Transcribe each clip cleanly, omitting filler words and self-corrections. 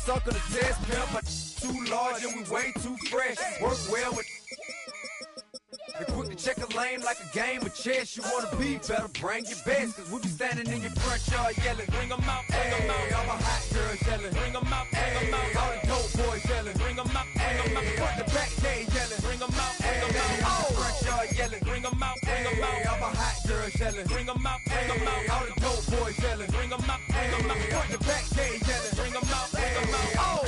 sucker to test pimp. My too large and we way too fresh. Work well with. And quick to check a lane like a game of chess. You wanna be better, bring your best. Cause we be standing in your front yard yelling. Bring 'em out, bring 'em out. All my hot girls yelling. Bring 'em out, bring 'em out. All the dope boys yelling. Bring 'em out, bring 'em out. Front to back, they yelling. Bring 'em out, bring 'em out. Oh, front yard yelling. Bring 'em out, bring 'em out. All my hot girls yelling. Bring 'em out, bring 'em out. All the dope boys yelling. Bring 'em out, bring 'em out. Front to back, they yelling. Bring 'em out, bring 'em out. Oh.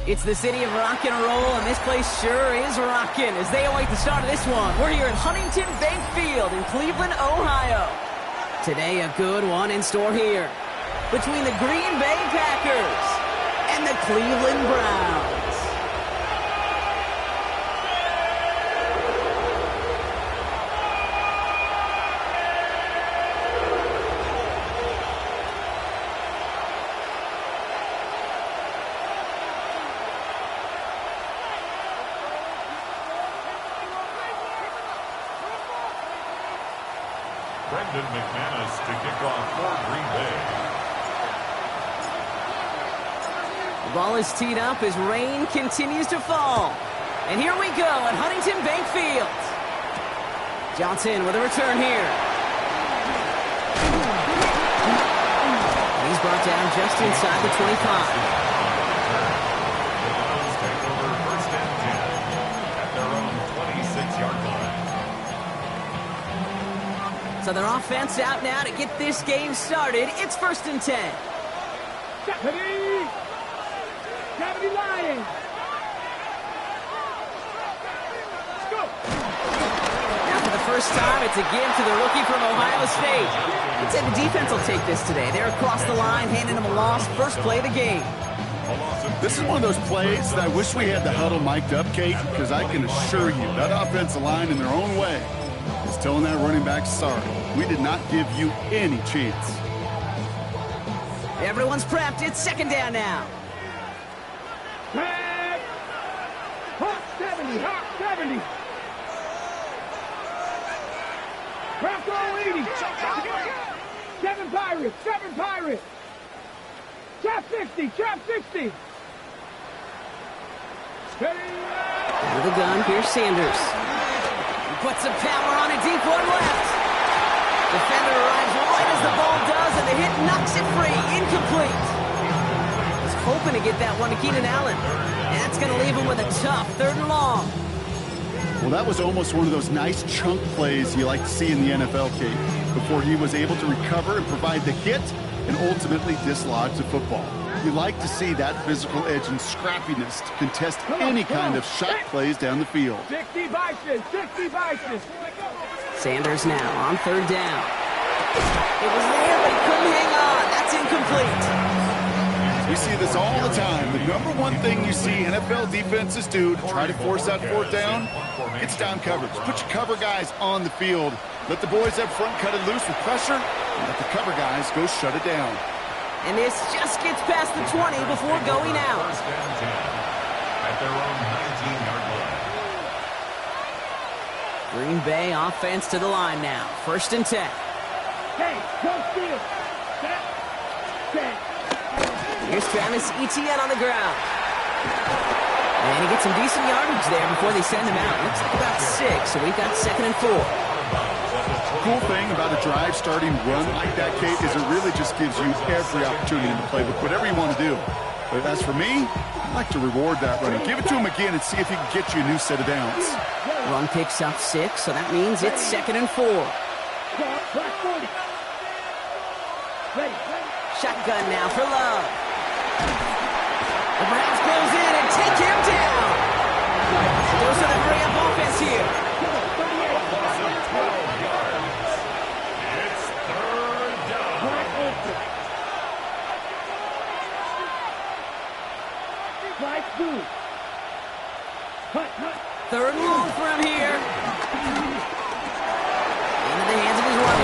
It's the city of rock and roll, and this place sure is rocking as they await the start of this one. We're here at Huntington Bank Field in Cleveland, Ohio. Today, a good one in store here between the Green Bay Packers and the Cleveland Browns. McManus to kick off for Green Bay. The ball is teed up as rain continues to fall. And here we go at Huntington Bank Field. Johnson with a return here. He's brought down just inside the 25. The Browns take over first and 10 at their own 26-yard line. So their offense out now to get this game started. It's first and 10. Gravity Lions. Let's go. Now for the first time, it's a give to the rookie from Ohio State. I'd say the defense will take this today. They're across the line, handing them a loss. First play of the game. This is one of those plays that I wish we had the huddle mic'd up, Kate, because I can assure you that offensive line in their own way is telling that running back, sorry, we did not give you any chance. Everyone's prepped. It's second down now. Hot 70, hot 70. Craft all 80. 7 Pirates, 7 Pirates. Trap 60, trap 60. Steady. With a gun, here's Sanders. Puts some power on it, deep one left. Defender arrives right as the ball does, and the hit knocks it free. Incomplete. He's hoping to get that one to Keenan Allen. And that's going to leave him with a tough 3rd and long. Well, that was almost one of those nice chunk plays you like to see in the NFL, Kate, before he was able to recover and provide the hit and ultimately dislodge the football. You like to see that physical edge and scrappiness to contest any kind of shot plays down the field. 60 Bison, 60 Bison. Sanders now on 3rd down. It was there, but he couldn't hang on. That's incomplete. We see this all the time. The number one thing you see NFL defenses do to try to force that 4th down, it's down coverage. Put your cover guys on the field. Let the boys up front cut it loose with pressure, and let the cover guys go shut it down. And this just gets past the 20 before going out. First and 10 at their own 19-yard line. Green Bay offense to the line now. First and 10. Hey, go steal. Set. Here's Travis Etienne on the ground. And he gets some decent yardage there before they send him out. Looks like about 6, so we've got 2nd and 4. Cool thing about a drive starting run like that, Kate, is it really just gives you every opportunity in the playbook, whatever you want to do. But as for me, I like to reward that running. Give it to him again and see if he can get you a new set of downs. Run picks up 6, so that means it's 2nd and 4. Shotgun now for Love. The Browns close in and take him down. Those are the hurry-up offense here. It's 3rd down. 3rd and long for him here. Into the hands of his running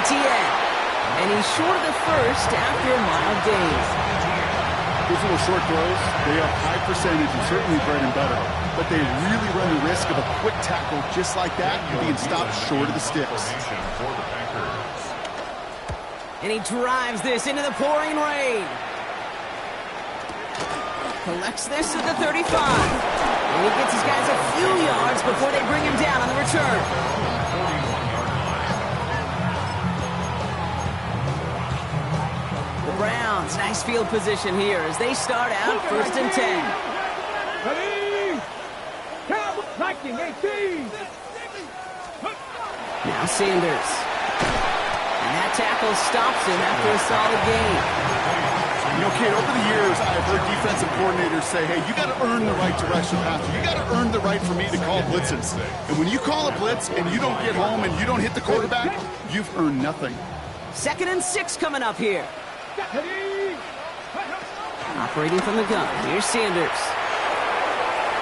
ETN. And he's short of the first after a mild gain. Those little short throws, they are high percentage and certainly bread and butter. But they really run the risk of a quick tackle just like that and being stopped short of the sticks. And he drives this into the pouring rain. Collects this at the 35. And he gets his guys a few yards before they bring him down on the return. The Browns, nice field position here as they start out 1st and 10. Ready? Cowboy, 1918. Now Sanders. And that tackle stops him after a solid gain. You know, Kate, over the years, I've heard defensive coordinators say, hey, you got to earn the right to rush the passer. You got to earn the right for me to call blitzes. And when you call a blitz and you don't get home and you don't hit the quarterback, you've earned nothing. 2nd and 6 coming up here. Ready? Operating from the gun, here's Sanders.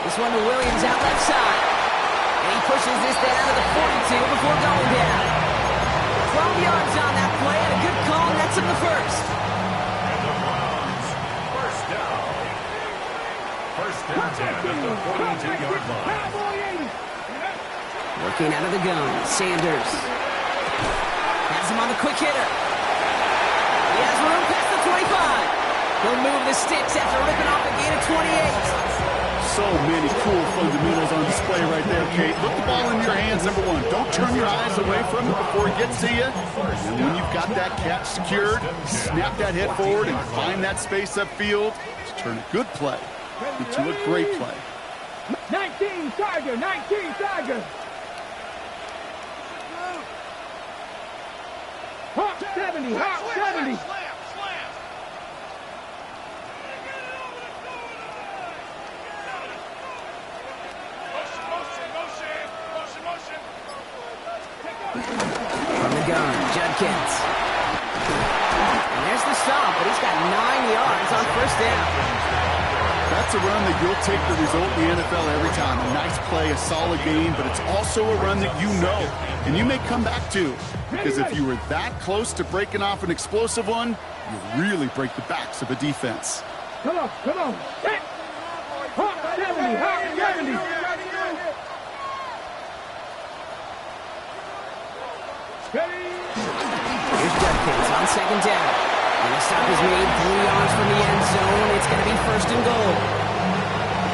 This one to Williams out left side. And he pushes this down to the 42 before going down. 12 yards on that play and a good call nets him the first. First down 10 at the 42-yard line. Cowboy 80. Working out of the gun, Sanders. Has him on the quick hitter. He has room past the 25. He'll move the sticks after ripping off a gain of 28. So many cool fundamentals on display right there, Kate. Put the ball in your hands, number one. Don't turn your eyes away from it before it gets to you. And when you've got that catch secured, snap that head forward and find that space upfield to turn a good play into a great play. 19 Tiger, 19 Tiger. Hawk 70, Hawk 70. From the gun, Judkins. And there's the stop, but he's got 9 yards on 1st down. That's a run that you'll take the result in the NFL every time. A nice play, a solid game, but it's also a run that you know and you may come back to. Because if you were that close to breaking off an explosive one, you really break the backs of a defense. Come on, come on. Hit. Hawk 70, Hawk 70. Ready? Here's Judkins on 2nd down. And the stop is made 3 yards from the end zone. It's going to be 1st and goal.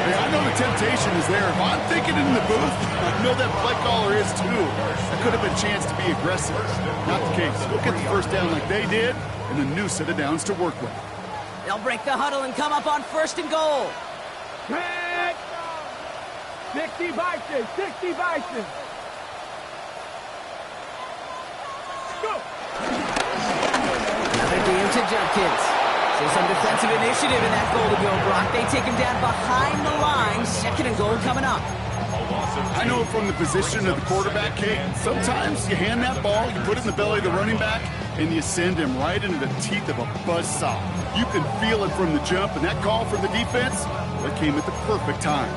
Hey, I know the temptation is there. If I'm thinking it in the booth, I know that play caller is too. That could have been a chance to be aggressive. Not the case. We'll get the 1st down like they did, and a new set of downs to work with. They'll break the huddle and come up on 1st and goal. Red. 60 Bison, 60 Bison. Go. Another DM to Judkins. So some defensive initiative in that goal to go, Brock. They take him down behind the line. 2nd and goal coming up. I know from the position of the quarterback, Kate, sometimes you hand that ball, you put it in the belly of the running back, and you send him right into the teeth of a buzzsaw. You can feel it from the jump, and that call from the defense, that came at the perfect time.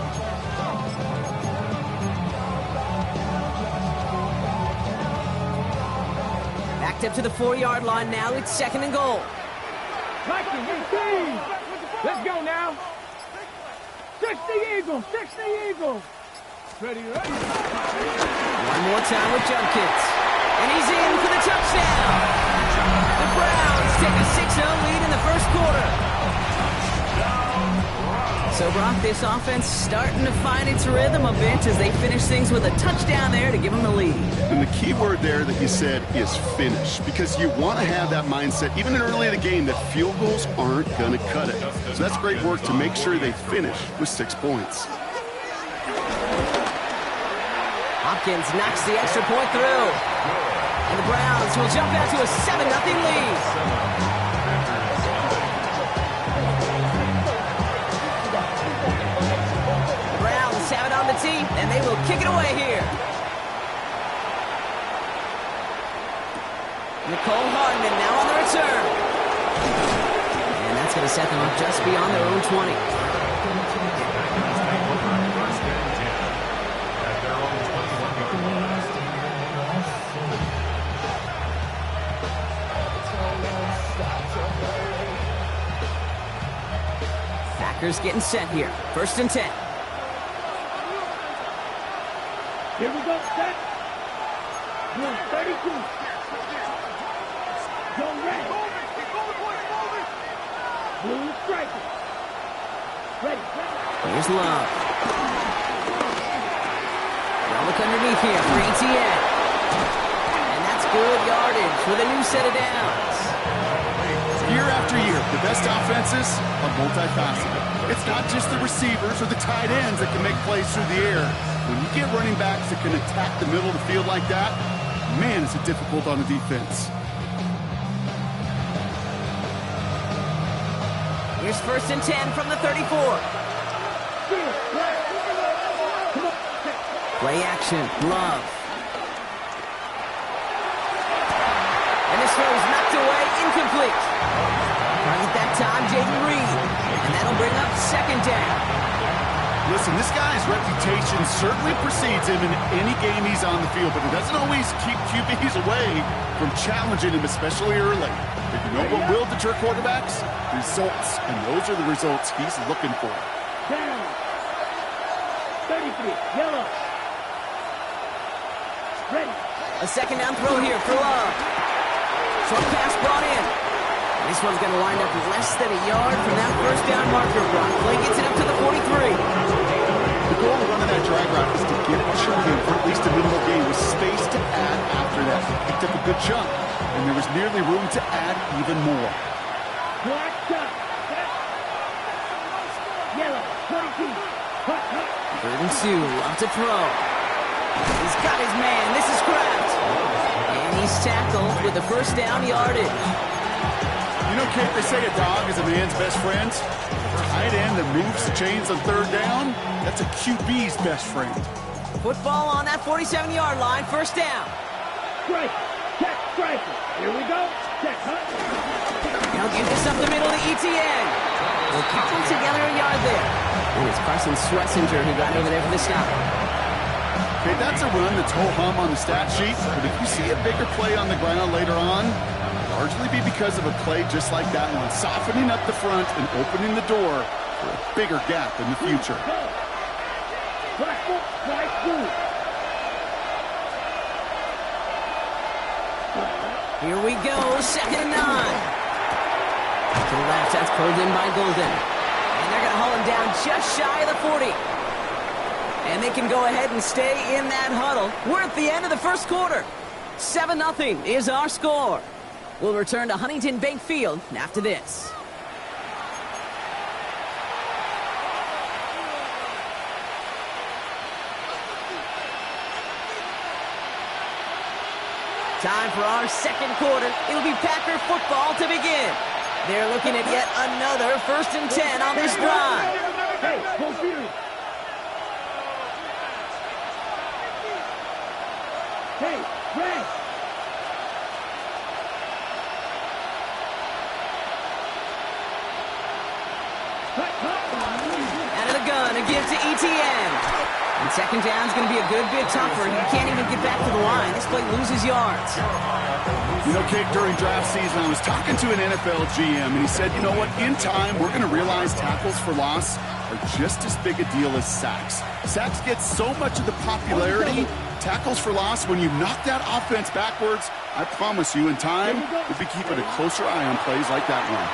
Backed up to the 4-yard line now. It's 2nd and goal. 1918. Let's go now. 60 Eagles, 60 Eagles. Ready, ready. One more time with Judkins. And he's in for the touchdown. The Browns take a 6-0 lead in the 1st quarter. So, Brock, this offense starting to find its rhythm a bit as they finish things with a touchdown there to give them the lead. And the key word there that you said is finish, because you want to have that mindset, even early in the game, that field goals aren't going to cut it. So that's great work to make sure they finish with 6 points. Hopkins knocks the extra point through. And the Browns will jump out to a 7-0 lead. Have it on the tee, and they will kick it away here. Nicole Hardman now on the return. And that's going to set them up just beyond their own 20. Packers getting set here. 1st and 10. Here we go, set. Blue 32. Go red. Blue striker. Ready. Here's Love. They'll look underneath here for ETN. And that's good yardage with a new set of downs. Year after year, the best offenses are multifaceted. It's not just the receivers or the tight ends that can make plays through the air. When you get running backs that can attack the middle of the field like that, man, is it difficult on the defense. Here's 1st and 10 from the 34. Play action, Love. And this throw is knocked away, incomplete. Target that time, Jaden Reed. And that'll bring up 2nd down. Listen, this guy's reputation certainly precedes him in any game he's on the field, but it doesn't always keep QBs away from challenging him, especially early. But you know what will deter quarterbacks? Results, and those are the results he's looking for. Down. 33, yellow. Ready. A 2nd down throw here for Love. Short pass brought in. This one's going to wind up less than a yard from that 1st down marker. Brock Clay gets it up to the 43. The goal of running that drag route is to get it to him for at least a minimal gain with space to add after that. He picked up a good chunk, and there was nearly room to add even more. Black shot. Yellow, 22. Hut, hut. 3rd and 2, up to throw. He's got his man. This is Kraft. And he's tackled with the 1st down yardage. You know, Kate, they say a dog is a man's best friend. Tight end that moves the chains on 3rd down, that's a QB's best friend. Football on that 47-yard line, 1st down. Strike. Check, striker. Here we go. Check, hut. He'll give this up the middle to ETN. We'll couple together a yard there. And it's Carson Swessinger who got over there for the stop. Okay, that's a run that's ho-hum on the stat sheet, but if you see a bigger play on the ground later on, largely be because of a play just like that one, softening up the front and opening the door for a bigger gap in the future. Black foot, right through. Here we go, 2nd and 9. To the left, that's pulled in by Golden. And they're going to haul him down just shy of the 40. And they can go ahead and stay in that huddle. We're at the end of the 1st quarter. 7-0 is our score. We'll return to Huntington Bank Field after this. Time for our 2nd quarter. It'll be Packer football to begin. They're looking at yet another 1st and 10 on this drive. Hey, go Fury. Hey, Red. Out of the gun, a give to ETN. And 2nd down's going to be a good bit tougher. He can't even get back to the line. This play loses yards. You know, Kate, during draft season, I was talking to an NFL GM, and he said, you know what, in time, we're going to realize tackles for loss are just as big a deal as sacks. Sacks get so much of the popularity. Tackles for loss, when you knock that offense backwards, I promise you, in time, we'll be keeping a closer eye on plays like that one.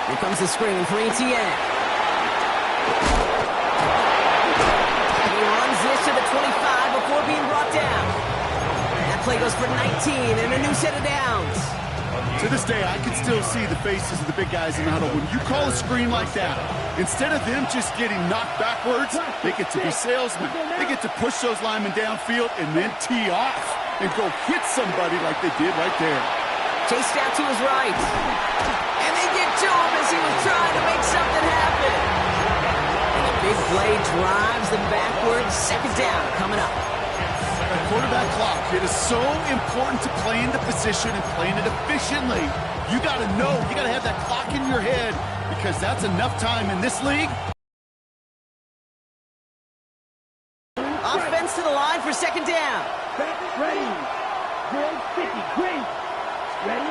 Here comes the screen for ETN. He runs this to the 25 before being brought down. That play goes for 19 and a new set of downs. To this day, I can still see the faces of the big guys in the huddle. When you call a screen like that, instead of them just getting knocked backwards, they get to be salesmen. They get to push those linemen downfield and then tee off and go hit somebody like they did right there. Chased out to his right. And they get to him as he was trying to make something happen. And the big play drives them backwards. 2nd down coming up. Quarterback clock. It is so important to play into position and playing it efficiently. You got to know, you got to have that clock in your head because that's enough time in this league. Offense to the line for 2nd down. Ready. Good 50. Green. Ready.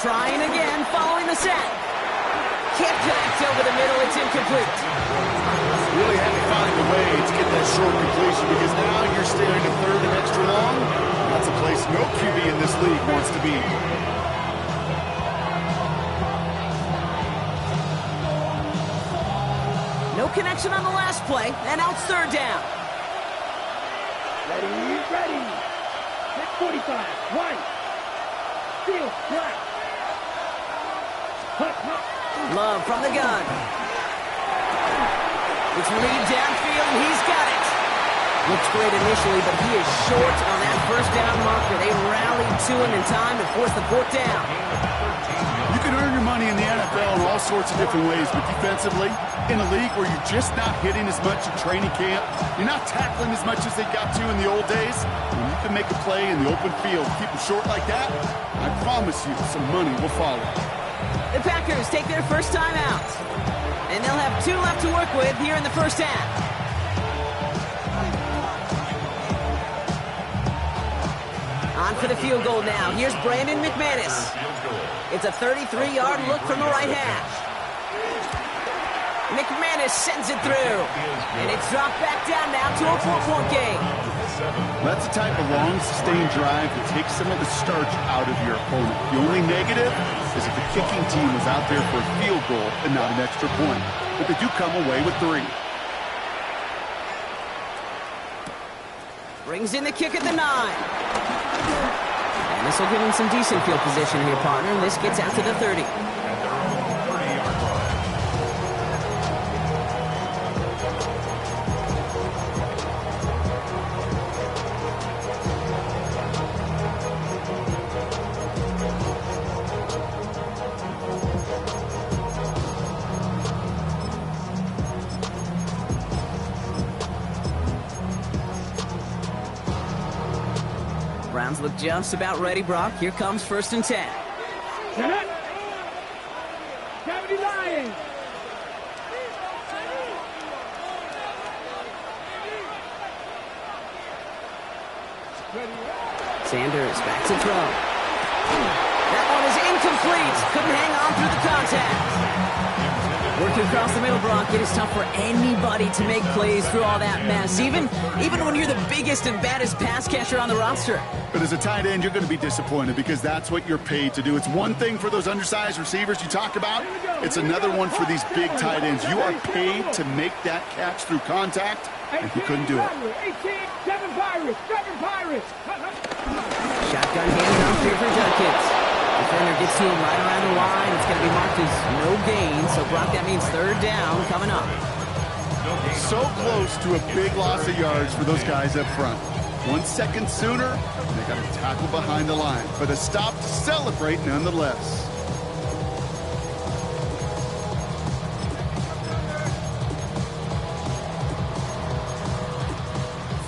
Trying again following the sack. Can't connect over the middle. It's incomplete. Really had to find a way to get that short completion because now you're staring at third and extra long. That's a place no QB in this league wants to be. No connection on the last play, and now it's third down. Ready, ready. Hit 45. One. Steal, flat. Hut, hut. Love from the gun. It's lead downfield, and he's got it. Looks great initially, but he is short on that first down marker. They rallied to him in time to force the fourth down. You can earn your money in the NFL in all sorts of different ways, but defensively, in a league where you're just not hitting as much in training camp, you're not tackling as much as they got to in the old days, when you can make a play in the open field, keep them short like that, I promise you some money will follow. The Packers take their first time out, and they'll have 2 left to work with here in the first half. On for the field goal now. Here's Brandon McManus. It's a 33-yard look from the right hash. McManus sends it through, and it's dropped back down now to a 4-point game. That's the type of long, sustained drive that takes some of the starch out of your opponent. The only negative is if the kicking team was out there for a field goal and not an extra point. But they do come away with 3. Brings in the kick at the 9. And this will give him some decent field position here, partner. And this gets out to the 30. Browns look just about ready, Brock. Here comes 1st and 10. Set up. 79. Sanders back to throw. That one is incomplete. Couldn't hang on through the contact. Working across the middle, Brock, it is tough for anybody to make plays through all that mess, even when you're the biggest and baddest pass catcher on the roster. But as a tight end, you're going to be disappointed because that's what you're paid to do. It's one thing for those undersized receivers you talk about. It's another one for these big tight ends. You are paid to make that catch through contact, and he couldn't do it. 7 Pirates, 7 Pirates. Shotgun handed off here for Judkins. Defender gets to him right around the line. It's going to be marked as no gain. So, Brock, that means third down coming up. So close to a big loss of yards for those guys up front. 1 second sooner, and they got a tackle behind the line. But a stop to celebrate nonetheless.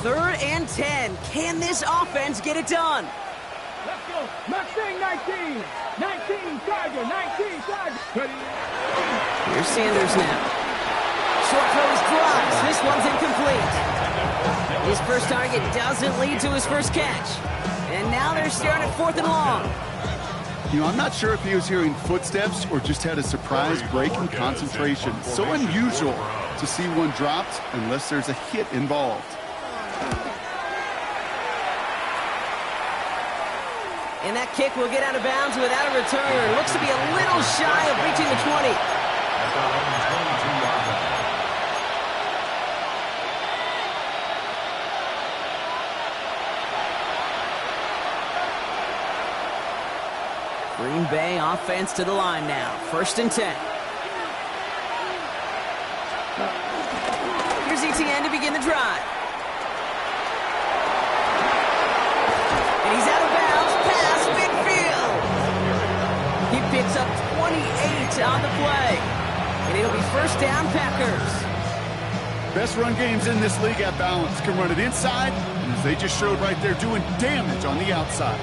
Third and 10. Can this offense get it done? Let's go. Mustang 19. 19, Tiger, 19, Tiger. Here's Sanders now. Short throws drops. This one's incomplete. His first target doesn't lead to his first catch. And now they're staring at 4th and long. You know, I'm not sure if he was hearing footsteps or just had a surprise break in concentration. So unusual to see one dropped unless there's a hit involved. And that kick will get out of bounds without a return. Looks to be a little shy of reaching the 20. Green Bay offense to the line now. 1st and 10. Here's ETN to begin the drive. And he's out of bounds past midfield. He picks up 28 on the play. And it'll be 1st down, Packers. Best run games in this league at balance can run it inside, and as they just showed right there, doing damage on the outside.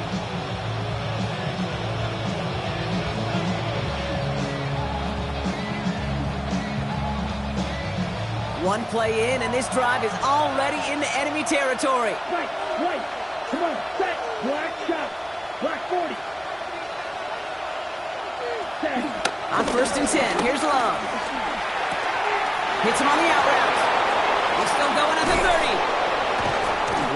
One play in, and this drive is already into enemy territory. Right. Come on, set. Black shot. Black 40. Set. On 1st and 10, here's Love. Hits him on the out route. He's still going at the 30.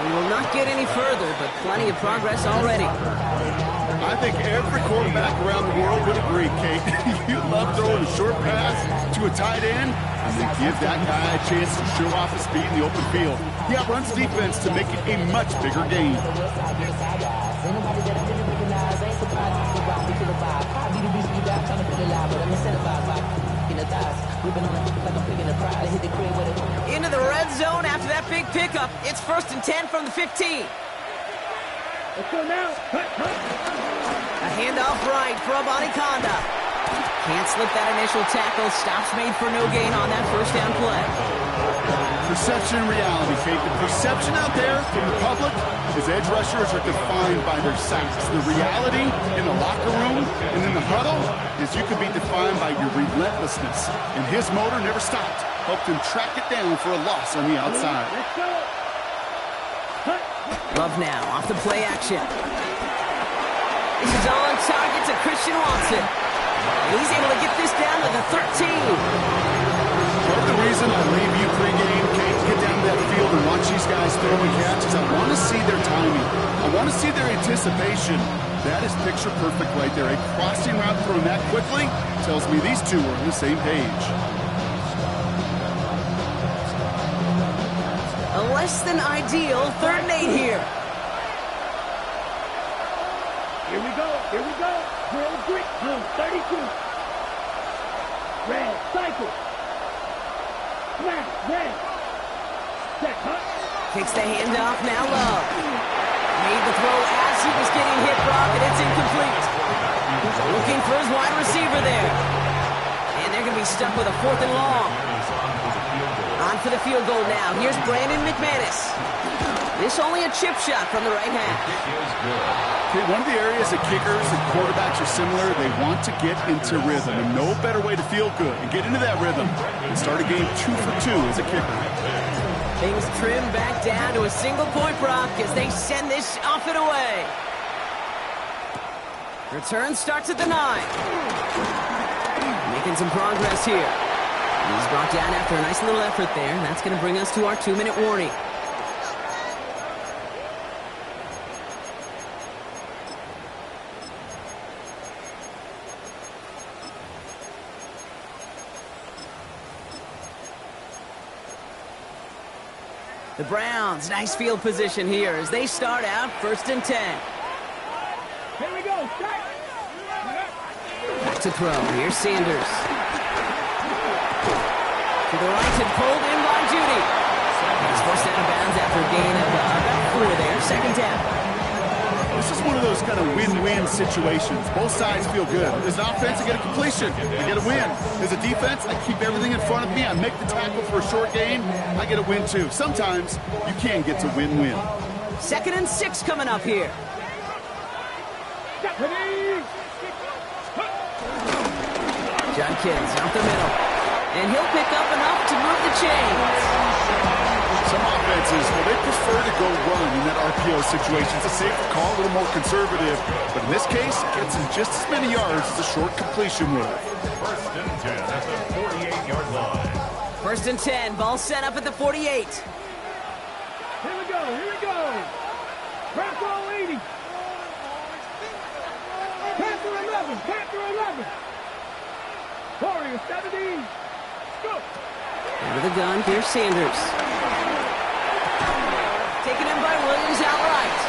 We will not get any further, but plenty of progress already. I think every quarterback around the world would agree, Kate. You love throwing a short pass to a tight end and then give that guy a chance to show off his speed in the open field. He outruns defense to make it a much bigger game. Into the red zone after that big pickup. It's 1st and 10 from the 15. Let's go now. A handoff right for Abanikanda. Can't slip that initial tackle. Stops made for no gain on that 1st down play. Perception and reality, Kate. The perception out there from the public is edge rushers are defined by their sacks. The reality in the locker room and in the huddle is you can be defined by your relentlessness. And his motor never stopped. Helped him track it down for a loss on the outside. Let's go. Love now off the play action. This is on target to Christian Watson. And he's able to get this down to the 13. Part of the reason I leave you pregame, Kate, get down to that field and watch these guys throw and catch is I want to see their timing. I want to see their anticipation. That is picture perfect right there. A crossing route thrown that quickly tells me these two are on the same page. A less than ideal 3rd and 8 here. Here we go. Here we go. Drill grit. Drill 32. Red. Cycle. Smash. Red. Check. Huh? Takes the handoff, now Love. Made the throw as he was getting hit, Brock, and it's incomplete. Looking for his wide receiver there. And they're going to be stuck with a 4th and long. On for the field goal now. Here's Brandon McManus. This only a chip shot from the right half. Okay, one of the areas that kickers and quarterbacks are similar, they want to get into rhythm. And no better way to feel good and get into that rhythm and start a game 2 for 2 as a kicker. Things trim back down to a single point, Brock, as they send this off and away. Return starts at the 9. Making some progress here. He's brought down after a nice little effort there, and that's going to bring us to our 2-minute warning. The Browns, nice field position here as they start out 1st and 10. Here we go. Start. Back to throw. Here's Sanders. To the right and pulled in by Judy. He's forced out of bounds after a gain of about 4 there. 2nd down. This is one of those kind of win-win situations. Both sides feel good. As an offense, I get a completion. I get a win. As a defense, I keep everything in front of me. I make the tackle for a short gain. I get a win, too. Sometimes you can get to win-win. 2nd and 6 coming up here. John Kids out the middle. And he'll pick up enough to move the chains. Some offenses, well, they prefer to go run in that RPO situation. It's a safer call, a little more conservative. But in this case, it gets him just as many yards as a short completion would. 1st and 10 at the 48-yard line. 1st and 10, ball set up at the 48. Here we go. Here we go. Panther 80. Panther 11. Panther 11. Warrior 70. Go. Out of the gun, here's Sanders. Taken in by Williams outright.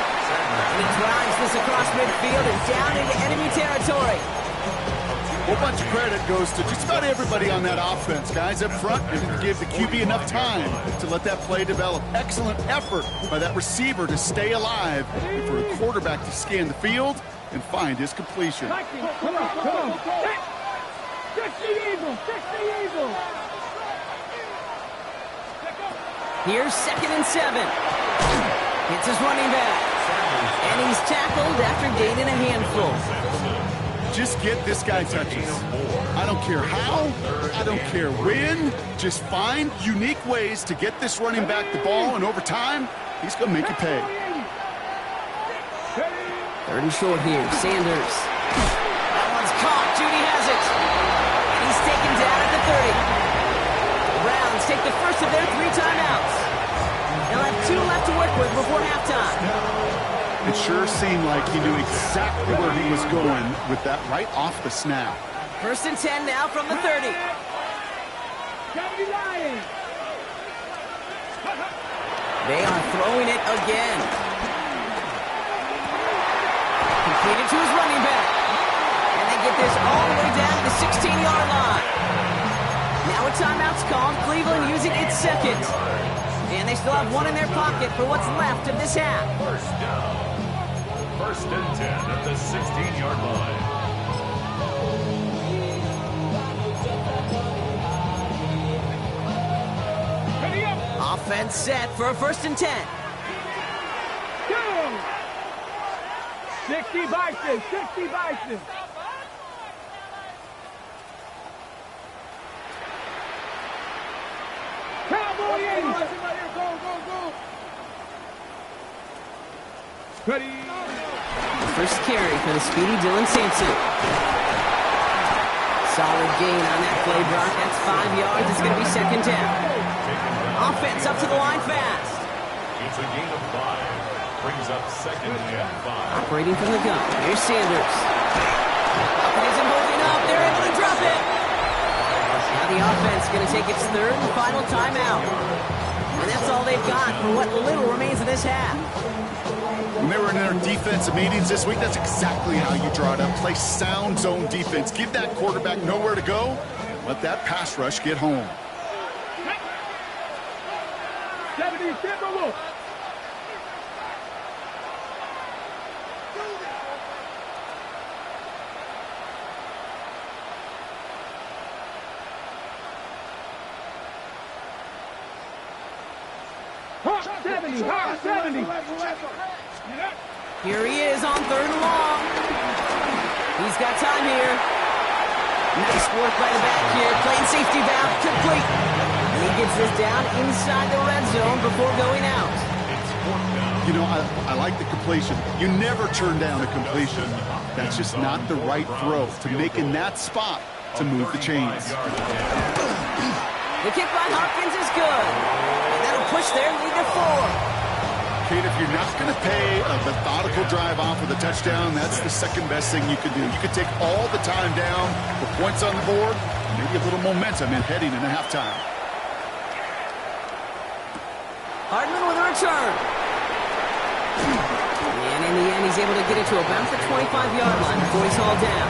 And he drives this across midfield and down into enemy territory. A whole bunch of credit goes to just about everybody on that offense. Guys up front, they didn't give the QB enough time to let that play develop. Excellent effort by that receiver to stay alive and for a quarterback to scan the field and find his completion. Come on, come on. Fix the Eagle. Fix the Eagle. Here's 2nd and 7. It's his running back. And he's tackled after gaining a handful. Just get this guy touches. I don't care how, I don't care when. Just find unique ways to get this running back the ball, and over time, he's going to make you pay. 3rd and short here. Sanders. That one's caught. Judy has it. second down at the 30. The Browns take the first of their 3 timeouts. They'll have 2 left to work with before halftime. It sure seemed like he knew exactly where he was going with that right off the snap. First and 10 now from the 30. They are throwing it again. Completed to his running back. And they get this all the way down to the 16-yard line. Now a timeout's called. Cleveland using its second. And they still have 1 in their pocket for what's left of this half. First down. First and 10 at the 16-yard line. Offense set for a first and 10. 60 Bison, 60 Bison. Cowboy 80. Go. Ready. First carry for the speedy Dylan Sampson. Solid gain on that play, Brock. That's 5 yards. It's going to be second down. Offense up to the line fast. It's a gain of 5. Brings up second and 5. Operating from the gun. Here's Sanders. Isn't moving up. They're able to drop it. Now the offense going to take its 3rd and final timeout. And that's all they've got for what little remains of this half. When they were in their defensive meetings this week, that's exactly how you draw it up. Play sound zone defense. Give that quarterback nowhere to go. Let that pass rush get home. 70 Timberwolves. Hawk 70, Hawk 70. Here he is on 3rd and long. He's got time here. Nice work by the back here. Playing safety valve complete. And he gets this down inside the red zone before going out. You know, I like the completion. You never turn down a completion. That's just not the right throw to make in that spot to move the chains. The kick by Hopkins is good. And that'll push their lead to 4. Kate, if you're not going to pay a methodical drive off with a touchdown, that's the second best thing you could do. You could take all the time down, the points on the board, maybe a little momentum in heading into halftime. Hardman with a return. And in the end, he's able to get it to about the 25-yard line before he's hauled down.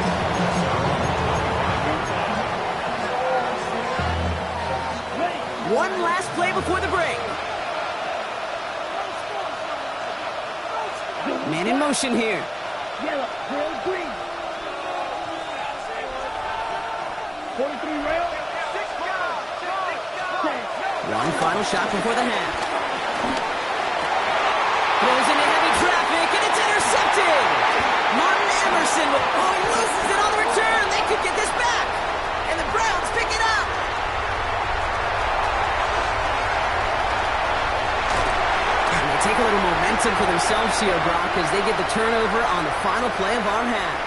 One last play before the break. Man in motion here. Yellow, red, green. 43 rail. One final shot before the half. Throws into heavy traffic, and it's intercepted. Martin Emerson, he loses it on the return. They could get this back. And the Browns pick it up. Take a little momentum for themselves here, Brock, as they get the turnover on the final play of our half.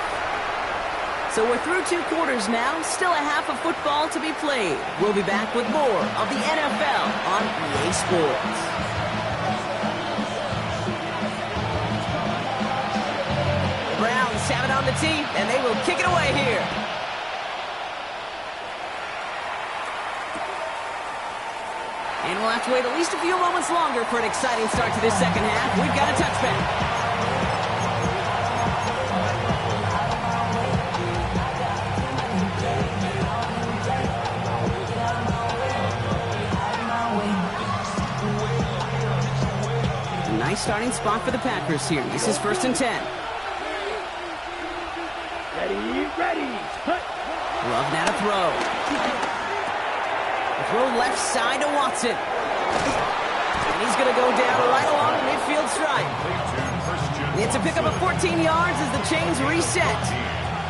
So we're through 2 quarters now, still a half of football to be played. We'll be back with more of the NFL on EA Sports. The Browns have it on the tee, and they will kick it away here. And we'll have to wait at least a few moments longer for an exciting start to this second half. We've got a touchback. A nice starting spot for the Packers here. This is 1st and 10. Ready. Love now to throw. Throw left side to Watson. And he's going to go down right along the midfield stripe. It's a pickup of 14 yards as the chains reset.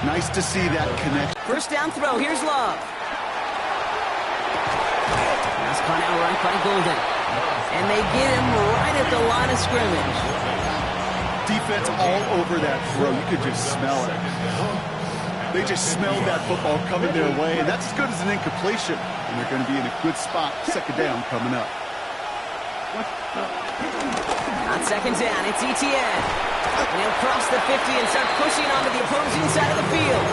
Nice to see that connection. First down throw. Here's Love. Pass caught out right by Golden. And they get him right at the line of scrimmage. Defense all over that throw. You could just smell it. They just smelled that football coming their way, and that's as good as an incompletion. And they're going to be in a good spot. Second down coming up. On second down, it's Etienne. And he'll cross the 50 and start pushing onto the opposing side of the field.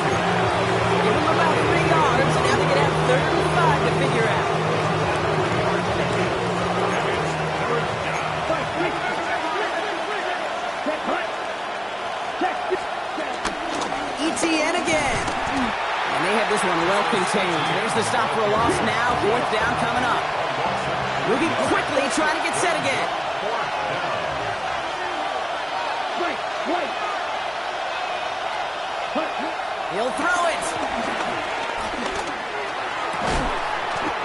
Give him about 3 yards, and now they can have 3rd and 5 to figure out. Etienne again. And they have this one well contained. There's the stop for a loss now. 4th down coming up. Moving quickly, trying to get set again. He'll throw it.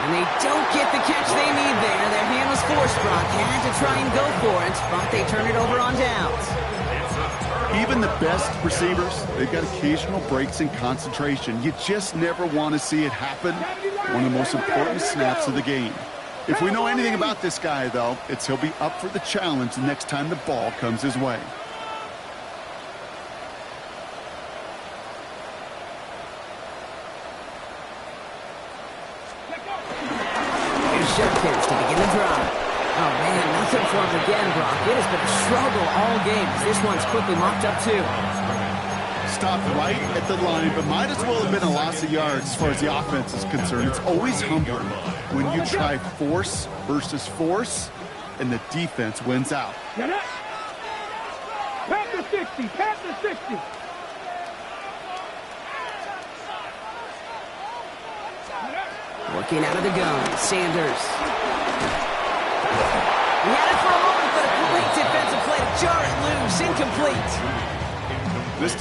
And they don't get the catch they need there. Their hand was forced, Brock. Had to try and go for it, but they turn it over on downs. Even the best receivers, they've got occasional breaks in concentration. You just never want to see it happen. One of the most important snaps of the game. If we know anything about this guy, though, it's he'll be up for the challenge the next time the ball comes his way. Shepkins to begin the drive. Oh, man, nothing for him again, Brock. It has been a struggle all game. This one's quickly mopped up, too. Stopped right at the line, but might as well have been a loss of yards as far as the offense is concerned. It's always humbling when you try force versus force, and the defense wins out. Pat the 60, pat the 60. Working out of the gun, Sanders. He had it for a moment, but a great defensive play to jar it loose, incomplete. This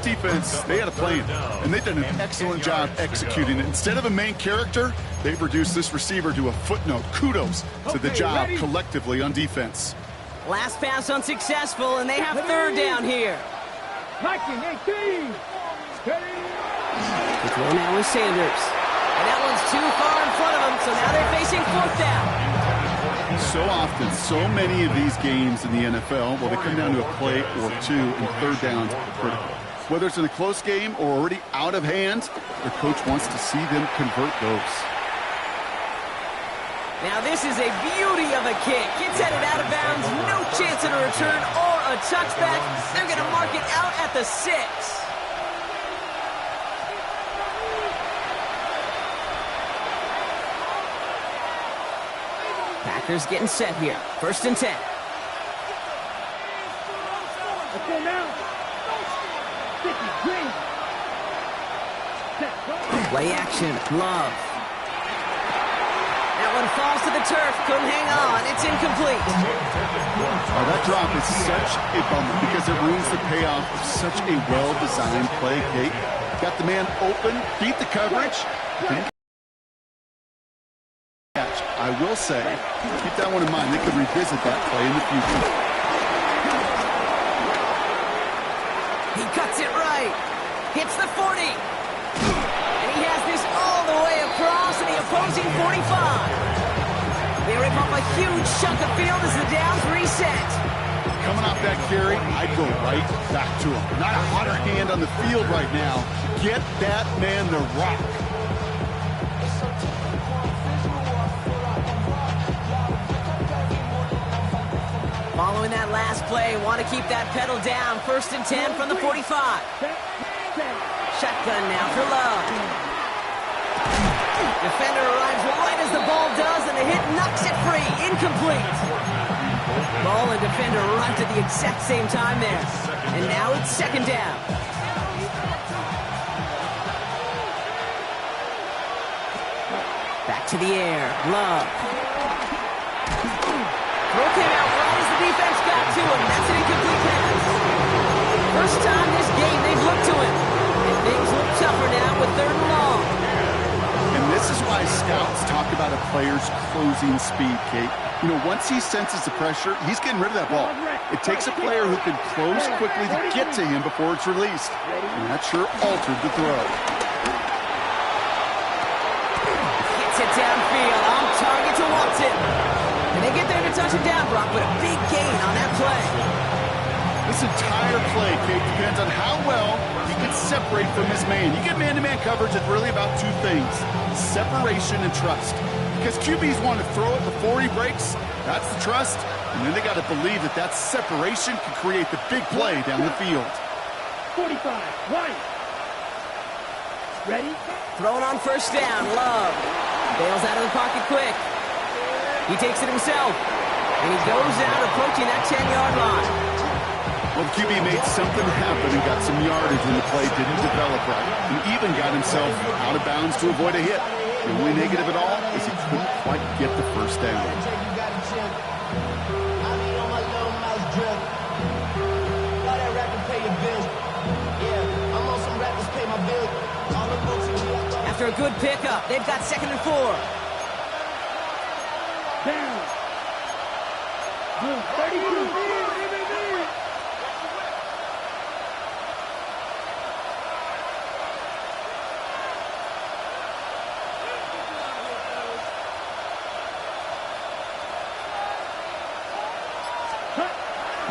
defense, they had a plan, and they've done an excellent job executing it. Instead of a main character, they've reduced this receiver to a footnote. Kudos to the job collectively on defense. Last pass unsuccessful, and they have 3rd down here. Hiking 18. The throw now is Sanders. And that one's too far in front of them, so now they're facing 4th down. So often, so many of these games in the NFL, well, they come down to a play or two, and 3rd downs are critical. Whether it's in a close game or already out of hand, the coach wants to see them convert those. Now this is a beauty of a kick. It's headed out of bounds, no chance at a return or a touchback. They're going to mark it out at the 6. Packers getting set here. 1st and 10. Let's go now. Play action. Love. That one falls to the turf. Couldn't hang on. It's incomplete. Oh, that drop is such a bummer because it ruins the payoff of such a well-designed play, Kate. Got the man open, beat the coverage. I will say, keep that one in mind. They could revisit that play in the future. He cuts it right. Hits the 40. And he has this all the way across to the opposing 45. They rip off a huge chunk of field as the downs reset. Coming off that carry, I'd go right back to him. Not a hotter hand on the field right now. Get that man the rock. Following that last play, want to keep that pedal down. 1st and 10 from the 45. Shotgun now for Love. Defender arrives right as the ball does, and the hit knocks it free. Incomplete. Ball and defender arrived at the exact same time there. And now it's 2nd down. Back to the air. Love. Throw came out right as the defense got to him. That's an incomplete pass. First time this game they've looked to him. And things look tougher now with 3rd and long. And this is why scouts talk about a player's closing speed, Kate. You know, once he senses the pressure, he's getting rid of that ball. It takes a player who can close quickly to get to him before it's released. And that sure altered the throw. Gets it downfield. On target to Watson. And they get there to touch him down, Brock, but a big gain on that play. This entire play, Kate, depends on how well he can separate from his man. You get man-to-man coverage, it's really about two things, separation and trust. Because QBs want to throw it before he breaks, that's the trust. And then they got to believe that that separation can create the big play down the field. 45, right. Ready? Throwing on first down, Love. Bails out of the pocket quick. He takes it himself. And he goes out approaching that 10-yard line. Well, the QB made something happen and got some yardage when the play didn't develop right. And even got himself out of bounds to avoid a hit. The only negative at all is he couldn't quite get the first down. After a good pickup, they've got 2nd and 4. Down. 32.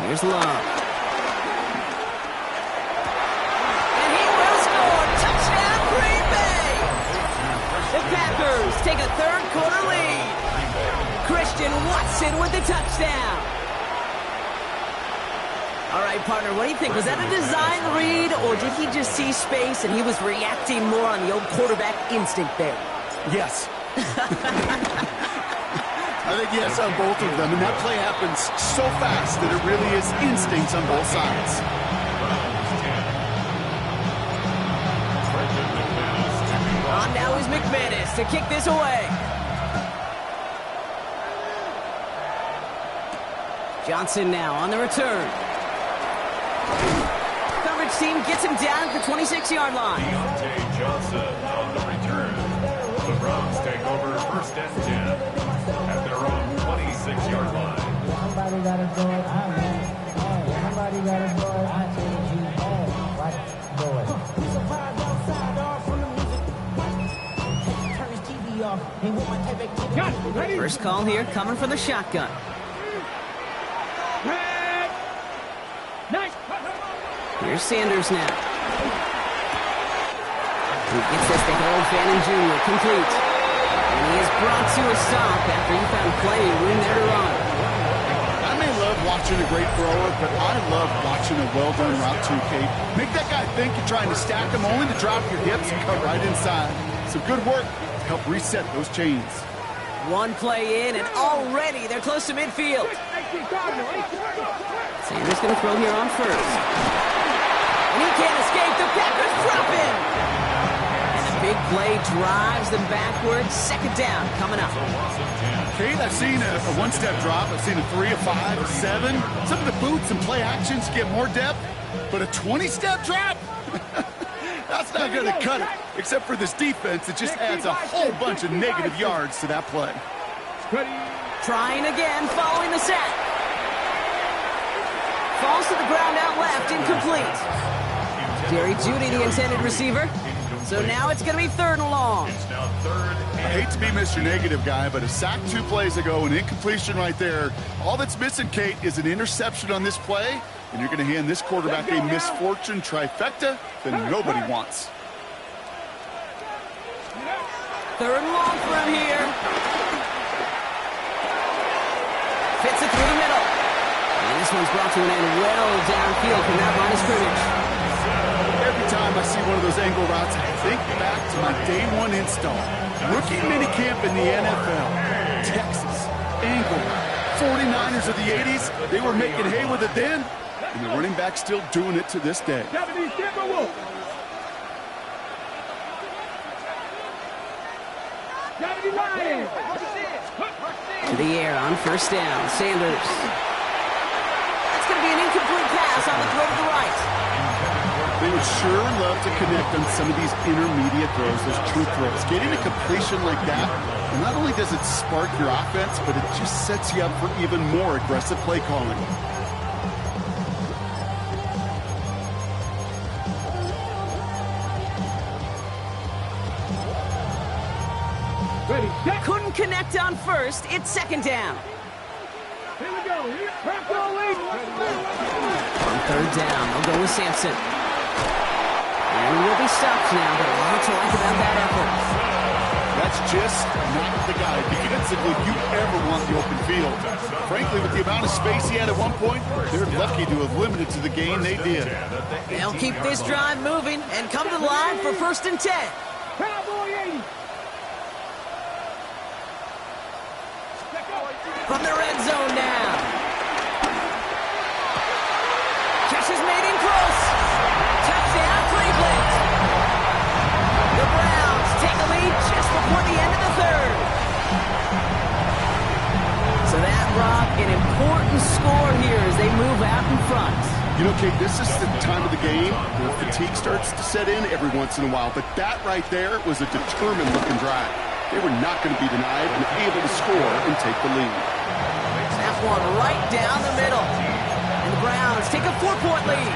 Here's Love. And he will score. Touchdown, Green Bay. The Packers take a third-quarter lead. Christian Watson with the touchdown. All right, partner, what do you think? Was that a design read, or did he just see space and he was reacting more on the old quarterback instinct there? Yes. I think yes on both of them, and that play happens so fast that it really is instincts on both sides. On now is McManus to kick this away. Johnson now on the return. Coverage team gets him down at the 26-yard line. Deontay Johnson on the return. The Browns take over 1st and 10 at their own 26-yard line. Somebody got a door, I'm in. Somebody got a door, I change you. What door? Surprise outside, off from the music. Turn his TV off. And with my type activity. Got ready? First call here coming from the shotgun. Nice. Here's Sanders now. He gets this to Harold Fanning Jr. complete. And he is brought to a stop after he found plenty of room there to run. I may love watching a great thrower, but I love watching a well-done route too, Kate. Make that guy think you're trying to stack him only to drop your hips and cut right inside. Some good work to help reset those chains. One play in, and already they're close to midfield. Sanders going to throw here on first. And he can't escape. The Packers drop him. And the big play drives them backwards. 2nd down coming up. Kate, I've seen a one-step drop. I've seen a 3, a 5, a 7. Some of the boots and play actions get more depth, but a 20-step drop? That's not going to cut it, except for this defense that just adds a whole bunch of negative yards to that play. Trying again, following the sack. Falls to the ground out left, incomplete. Jerry Jeudy, the intended receiver. So now it's going to be 3rd and long. It's now 3rd I hate to be Mr. Negative guy, but a sack 2 plays ago, an incompletion right there. All that's missing, Kate, is an interception on this play, and you're going to hand this quarterback a misfortune trifecta that nobody wants. 3rd and long for him here. Fits it through the middle. And this one's brought to an end well downfield from that line of scrimmage. Every time I see one of those angle routes, I think back to my day 1 install. Rookie minicamp in the NFL. Texas, angle, 49ers of the 80s. They were making hay with it then, and the running back's still doing it to this day. To the air on first down. Sanders. That's going to be an incomplete pass on the throw to the right. They would sure love to connect on some of these intermediate throws, those true throws. Getting a completion like that, and not only does it spark your offense, but it just sets you up for even more aggressive play calling. Couldn't connect on first. It's 2nd down. Here we go. On 3rd down, they'll go with Sampson. And stops now, but a lot to like about that effort. That's just not the guy defensively you ever want the open field. Frankly, with the amount of space he had at one point, they're lucky to have limited to the gain they did. They'll keep this drive moving and come to the line for 1st and 10. Cowboy 80. From the red zone now. Catch is made in close. Touchdown, Cleveland. The Browns take a lead just before the end of the third. So that, Brock, an important score here as they move out in front. You know, Kate, this is the time of the game where fatigue starts to set in every once in a while. But that right there was a determined-looking drive. They were not going to be denied and able to score and take the lead. That one right down the middle. And the Browns take a 4-point lead.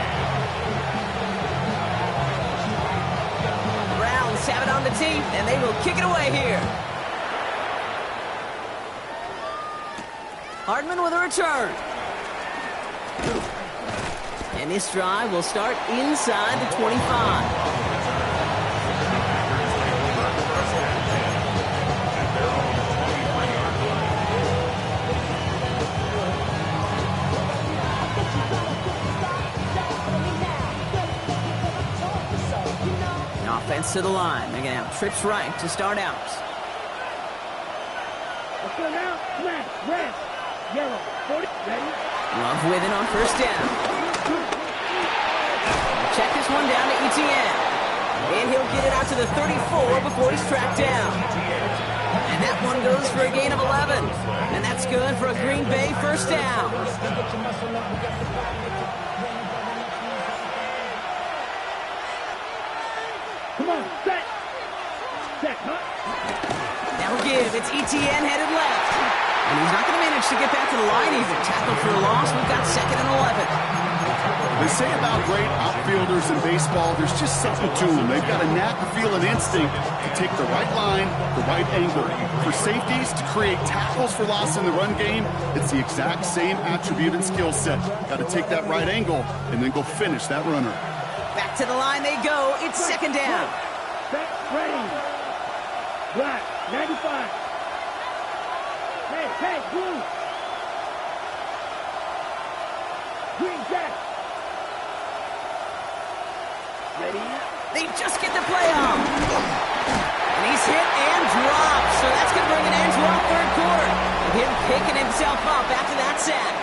The Browns have it on the tee, and they will kick it away here. Hardman with a return. And this drive will start inside the 25. Offense to the line. They're going to have trips right to start out. Let's go now. Black, red, yellow, 40. Ready? Love with it on 1st down. Check this one down to Etienne. And he'll get it out to the 34 before he's tracked down. And that one goes for a gain of 11. And that's good for a Green Bay 1st down. Come on, set. Set, huh? That'll give. It's Etienne headed left. And he's not going to manage to get back to the line either. Tackle for a loss. We've got 2nd and 11. They say about great outfielders in baseball, there's just something to them. They've got a knack, a feel, and instinct to take the right line, the right angle. For safeties, to create tackles for loss in the run game, it's the exact same attribute and skill set. Got to take that right angle and then go finish that runner. Back to the line they go. It's 2nd down. Set, ready. Black, 95. Hey, blue. Green jack. Ready? They just get the play off. And he's hit and dropped. So that's going to bring an end to our 3rd quarter. With him picking himself up after that sack.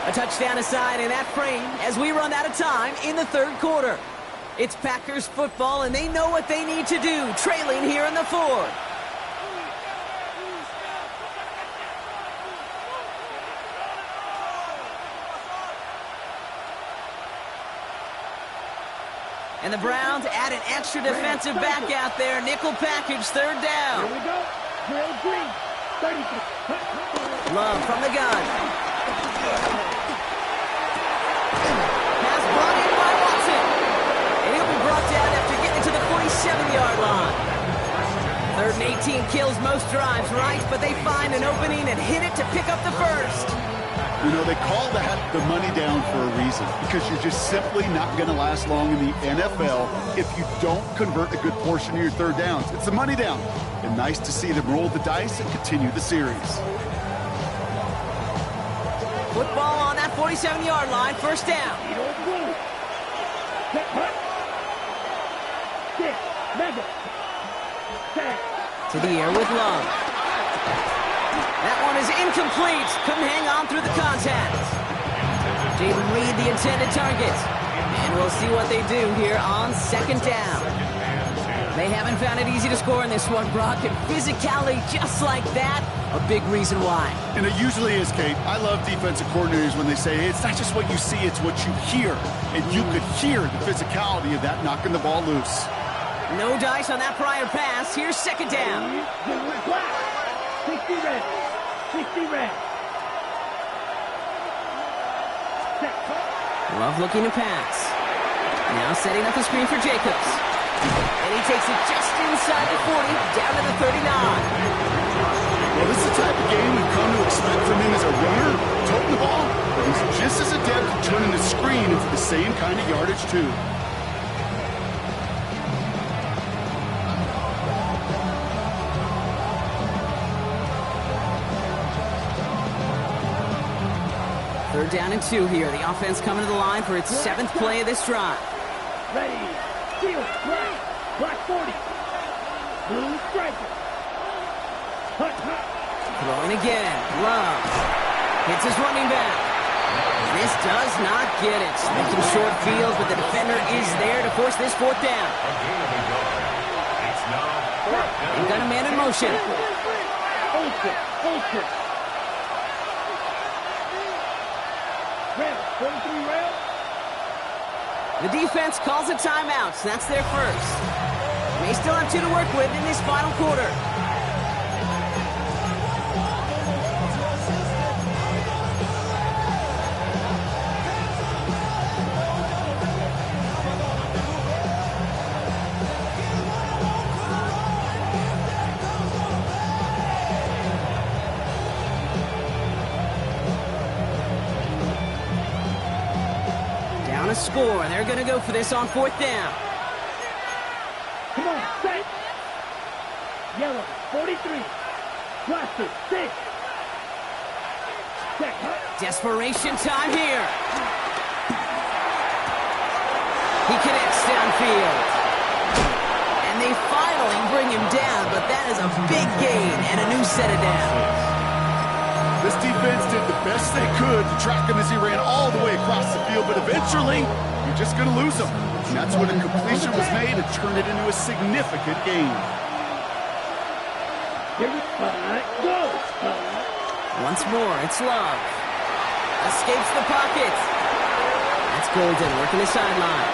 A touchdown aside in that frame as we run out of time in the 3rd quarter. It's Packers football, and they know what they need to do, trailing here in the 4th. And the Browns add an extra defensive back out there. Nickel package, 3rd down. Here we go. Drill green. 33. Love from the gun. Pass brought in by Watson. And he'll be brought down after getting to the 47-yard line. 3rd and 18 kills most drives, right? But they find an opening and hit it to pick up the 1st. You know, they call that the money down for a reason, because you're just simply not going to last long in the NFL if you don't convert a good portion of your 3rd downs. It's the money down. And nice to see them roll the dice and continue the series. Football on that 47-yard line, 1st down. To the air with Love. That one is incomplete. Couldn't hang on through the contact. Jaden Reed, the intended target. And we'll see what they do here on 2nd down. They haven't found it easy to score in this one, Brock. And physicality just like that, a big reason why. And it usually is, Kate. I love defensive coordinators when they say, hey, it's not just what you see, it's what you hear. And you could hear the physicality of that knocking the ball loose. No dice on that prior pass. Here's 2nd down. 60 red. 60 red. Love looking to pass. Now setting up the screen for Jacobs. And he takes it just inside the 40, down to the 39. Well, this is the type of game we've come to expect from him as a runner, toting the ball, but he's just as adept at turning the screen into the same kind of yardage, too. Third down and 2 here. The offense coming to the line for its 7th play of this drive. Ready. Field. Black. Black 40. Blue striker. Hut, hut. Throwing again. Love. Hits his running back. This does not get it. Making short field, but the defender is there to force this 4th down. They've got a man in motion. Open. Red. 43 red. The defense calls a timeout. So that's their first. They still have 2 to work with in this final quarter. Down a score. They're going to go for this on 4th down. Come on, set. Yellow, 43. Blaster, 6. Check, hut. Desperation time here. He connects downfield. And they finally bring him down, but that is a big gain and a new set of downs. This defense did the best they could to track him as he ran all the way across the field, but eventually, you're just going to lose him. And that's when a completion was made and turned it into a significant gain. Here we go. Once more, it's Love. Escapes the pocket. That's Golden working the sideline.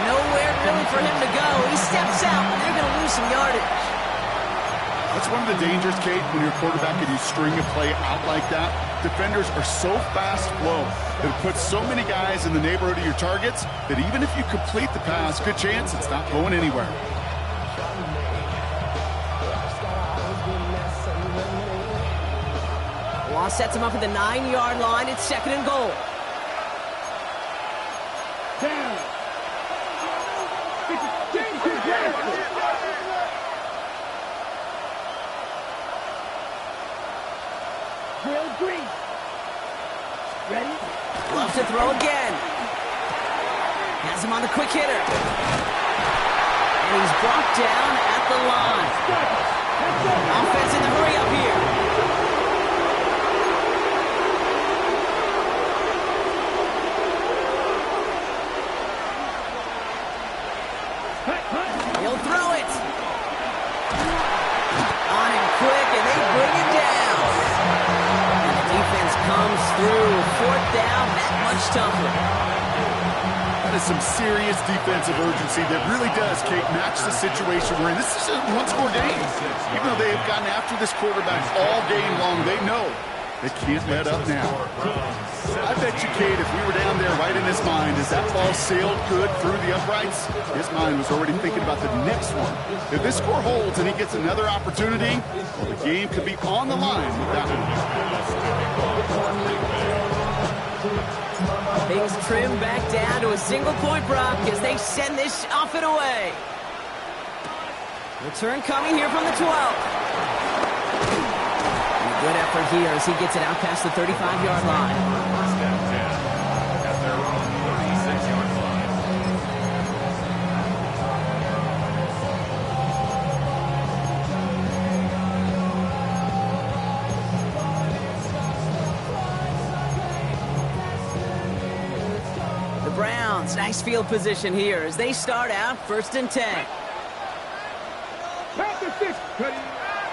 Nowhere really for him to go. He steps out, and they're going to lose some yardage. That's one of the dangers, Kate, when you're a quarterback and you string a play out like that. Defenders are so fast flow that it puts so many guys in the neighborhood of your targets that even if you complete the pass, good chance it's not going anywhere. Law sets him up at the 9-yard line. It's 2nd and goal. Down. Will Green. Ready? Love to throw again. Has him on the quick hitter. And he's brought down at the line. Offense in the hurry up here. He'll throw it. On him quick, and they bring him down. And the defense comes through. 4th down, that much tougher. That is some serious defensive urgency that really does, Kate, match the situation we're in. This is a one-score game. Even though they have gotten after this quarterback all game long, they know they can't let up now. I bet you, Kate, if we were down there right in his mind, as that ball sailed good through the uprights, his mind was already thinking about the next one. If this score holds and he gets another opportunity, well, the game could be on the line with that one. Things trim back down to a single-point Brock as they send this off and away. Return coming here from the 12. And a good effort here as he gets it out past the 35-yard line. First and 10 at their own 36-yard line. The Browns, nice field position here as they start out 1st and 10.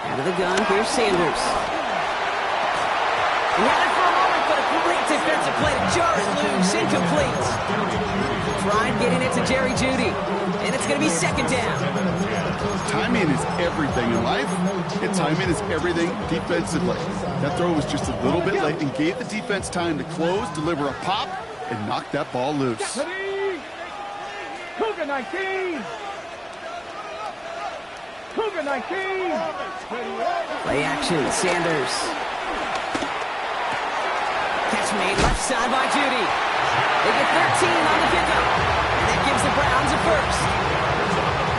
Out of the gun, here's Sanders. He had it for a moment, but a great defensive play to jar it loose, incomplete. Tried getting it to Jerry Jeudy, and it's going to be 2nd down. Timing is everything in life, and timing is everything defensively. That throw was just a little bit late and gave the defense time to close, deliver a pop, and knock that ball loose. Cougar 19. Cougar 19. Play action, Sanders. Catch made left side by Jeudy. They get 13 on the pickup, and that gives the Browns a first.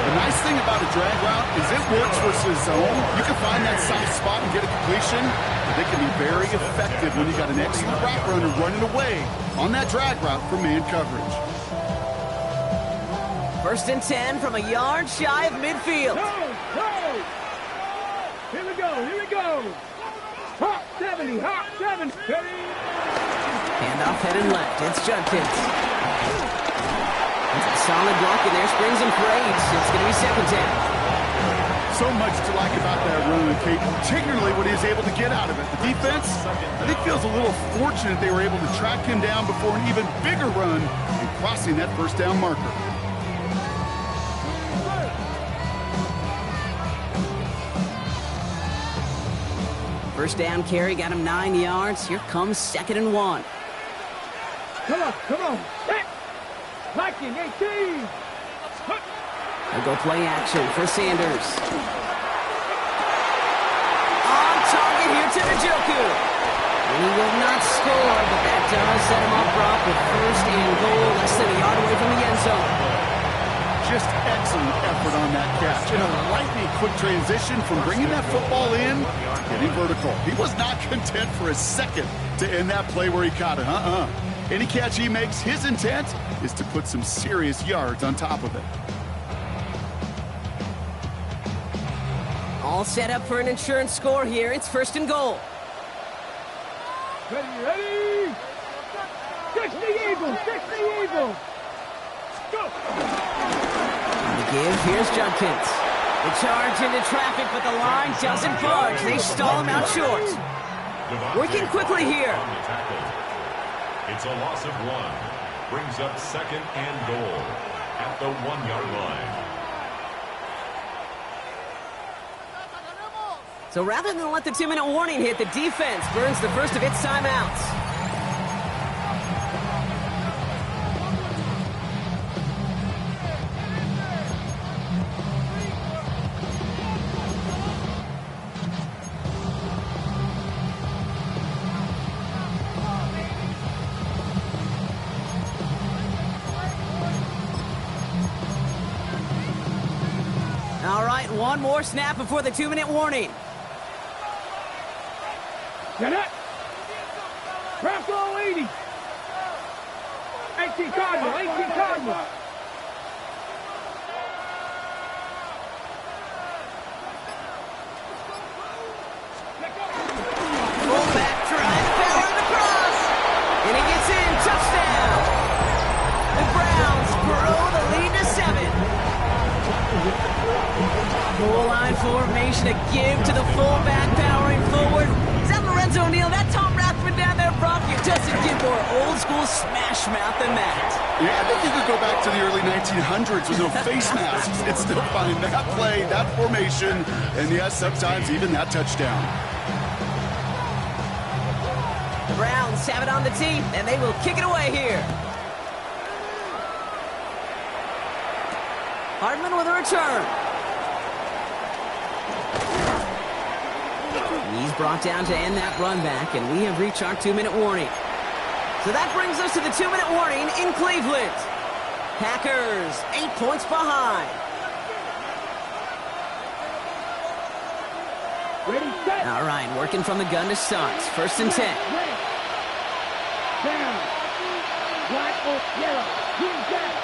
The nice thing about a drag route is it works versus zone. You can find that soft spot and get a completion, but they can be very effective when you got an excellent route runner running away on that drag route for man coverage. 1st and 10 from a yard shy of midfield. Go! Here we go. Hop 70, hop 70. Ready? Handoff headed left. It's Judkins. Solid block in there. Springs him for 8. It's going to be 2nd down. So much to like about that run, Kate, particularly what he was able to get out of it. The defense, I think, feels a little fortunate they were able to track him down before an even bigger run and crossing that 1st down marker. First down carry got him 9 yards. Here comes 2nd and 1. Come on. Blocking 18. They'll go play action for Sanders. On target here to Njoku. And he will not score, but that does set him up, Brock, with 1st and goal, less than a yard away from the end zone. Just excellent effort on that catch. And a lightning quick transition from bringing that football in, getting vertical. He was not content for a second to end that play where he caught it. Any catch he makes, his intent is to put some serious yards on top of it. All set up for an insurance score here. It's 1st and goal. Ready? 60 Eagles. Go! The give, here's Judkins. The charge into traffic, but the line doesn't budge. They stall him out short. Working quickly here. It's a loss of 1. Brings up 2nd and goal at the 1-yard line. So rather than let the 2-minute warning hit, the defense burns the first of its timeouts. All right, one more snap before the 2-minute warning. Get it? Bronco 80. 18 Cardinal. Fullback drive, power the cross. And he gets in, touchdown. The Browns grow the lead to 7. Goal line formation, a give to the fullback powering forward. Is that Lorenzo Neal? That Tom Rathman down there, Brock? It doesn't get more old school smash mouth than that. Yeah, I think you could go back to the early 1900s with no face masks and still find that play, that formation, and yes, sometimes even that touchdown. The Browns have it on the tee, and they will kick it away here. Hardman with a return. He's brought down to end that run back, and we have reached our 2-minute warning. So that brings us to the 2-minute warning in Cleveland. Packers 8 points behind. Ready, set. All right, working from the gun to start. 1st and 10. Down. Black or yellow. Green down.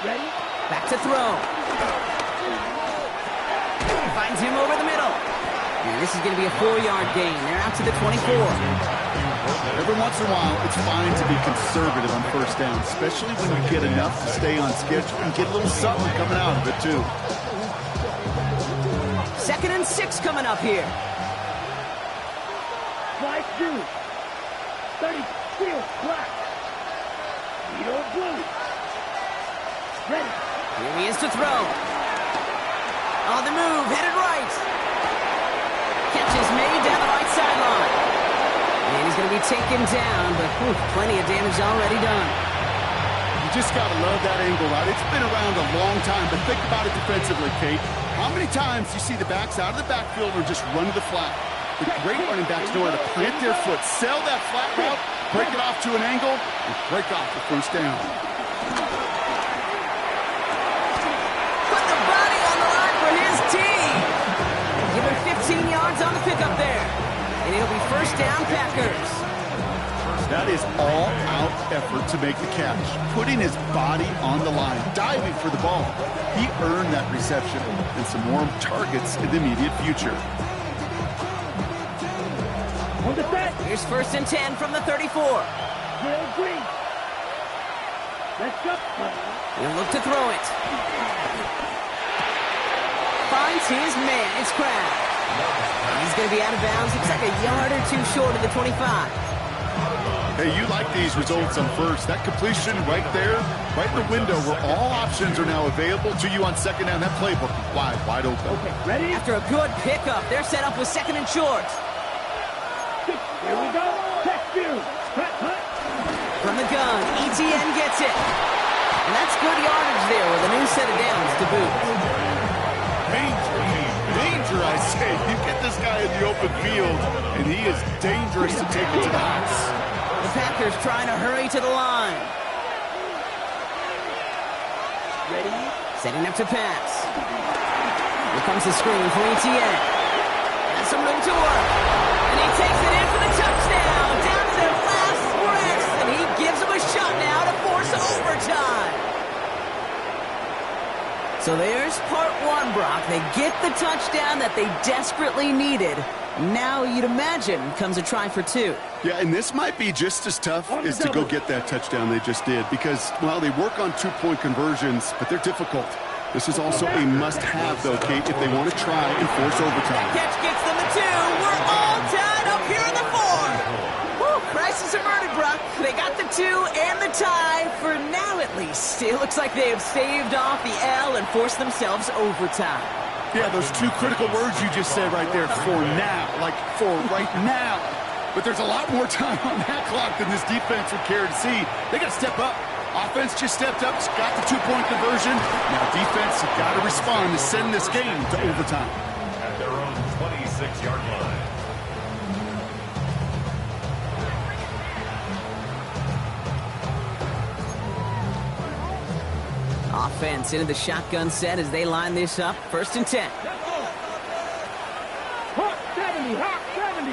Ready? Back to throw. Finds him over the middle. And this is going to be a 4-yard gain. They're out to the 24. Every once in a while, it's fine to be conservative on 1st down, especially when you get enough to stay on schedule and get a little something coming out of it, too. 2nd and 6 coming up here. White blue. 30 steel black. Yellow blue. Ready. Here he is to throw. On the move, headed right. Catch is made down the right sideline. And he's going to be taken down, but plenty of damage already done. You just got to love that angle route. It's been around a long time, but think about it defensively, Kate. How many times do you see the backs out of the backfield or just run to the flat? The great running backs know how to plant their foot, sell that flat route, break it off to an angle, and break off the 1st down. down, Packers. That is all-out effort to make the catch, putting his body on the line, diving for the ball. He earned that reception and some more targets in the immediate future. On the set. Here's 1st and 10 from the 34. Green. Let's go. He'll look to throw it. Finds his man. It's Crab. He's going to be out of bounds. Looks like a yard or two short of the 25. Hey, you like these results on first. That completion right there, right in the window where all options are now available to you on 2nd down. That playbook is wide open. Okay, ready? After a good pickup, they're set up with 2nd and short. Here we go. Check view. Cut. From the gun, ETN gets it. And that's good yardage there with a new set of downs to boot. Danger, I say. You get this guy in the open field, and he is dangerous to take it to the house. The Packers trying to hurry to the line. Ready? Setting up to pass. Here comes the screen for ETN. Has some room to work. And he takes it in for the touchdown. Down to their last breath. And he gives them a shot now to force overtime. So there's part one, Brock. They get the touchdown that they desperately needed. Now, you'd imagine, comes a try for 2. Yeah, and this might be just as tough as to go get that touchdown they just did because, well, they work on 2-point conversions, but they're difficult. This is also a must-have, though, Kate, if they want to try and force overtime. Catch gets them the 2. We're all tied up here in the 4. Woo, crisis averted, Brock. They got the 2 and the tie, for now at least. It looks like they have staved off the L and forced themselves overtime. Yeah, those 2 critical words you just said right there, for now, like for right now. But there's a lot more time on that clock than this defense would care to see. They got to step up. Offense just stepped up, got the 2-point conversion. Now defense has got to respond to send this game to overtime. At their own 26-yard line. Offense into the shotgun set as they line this up. 1st and 10. Hawk 70. Hawk 70.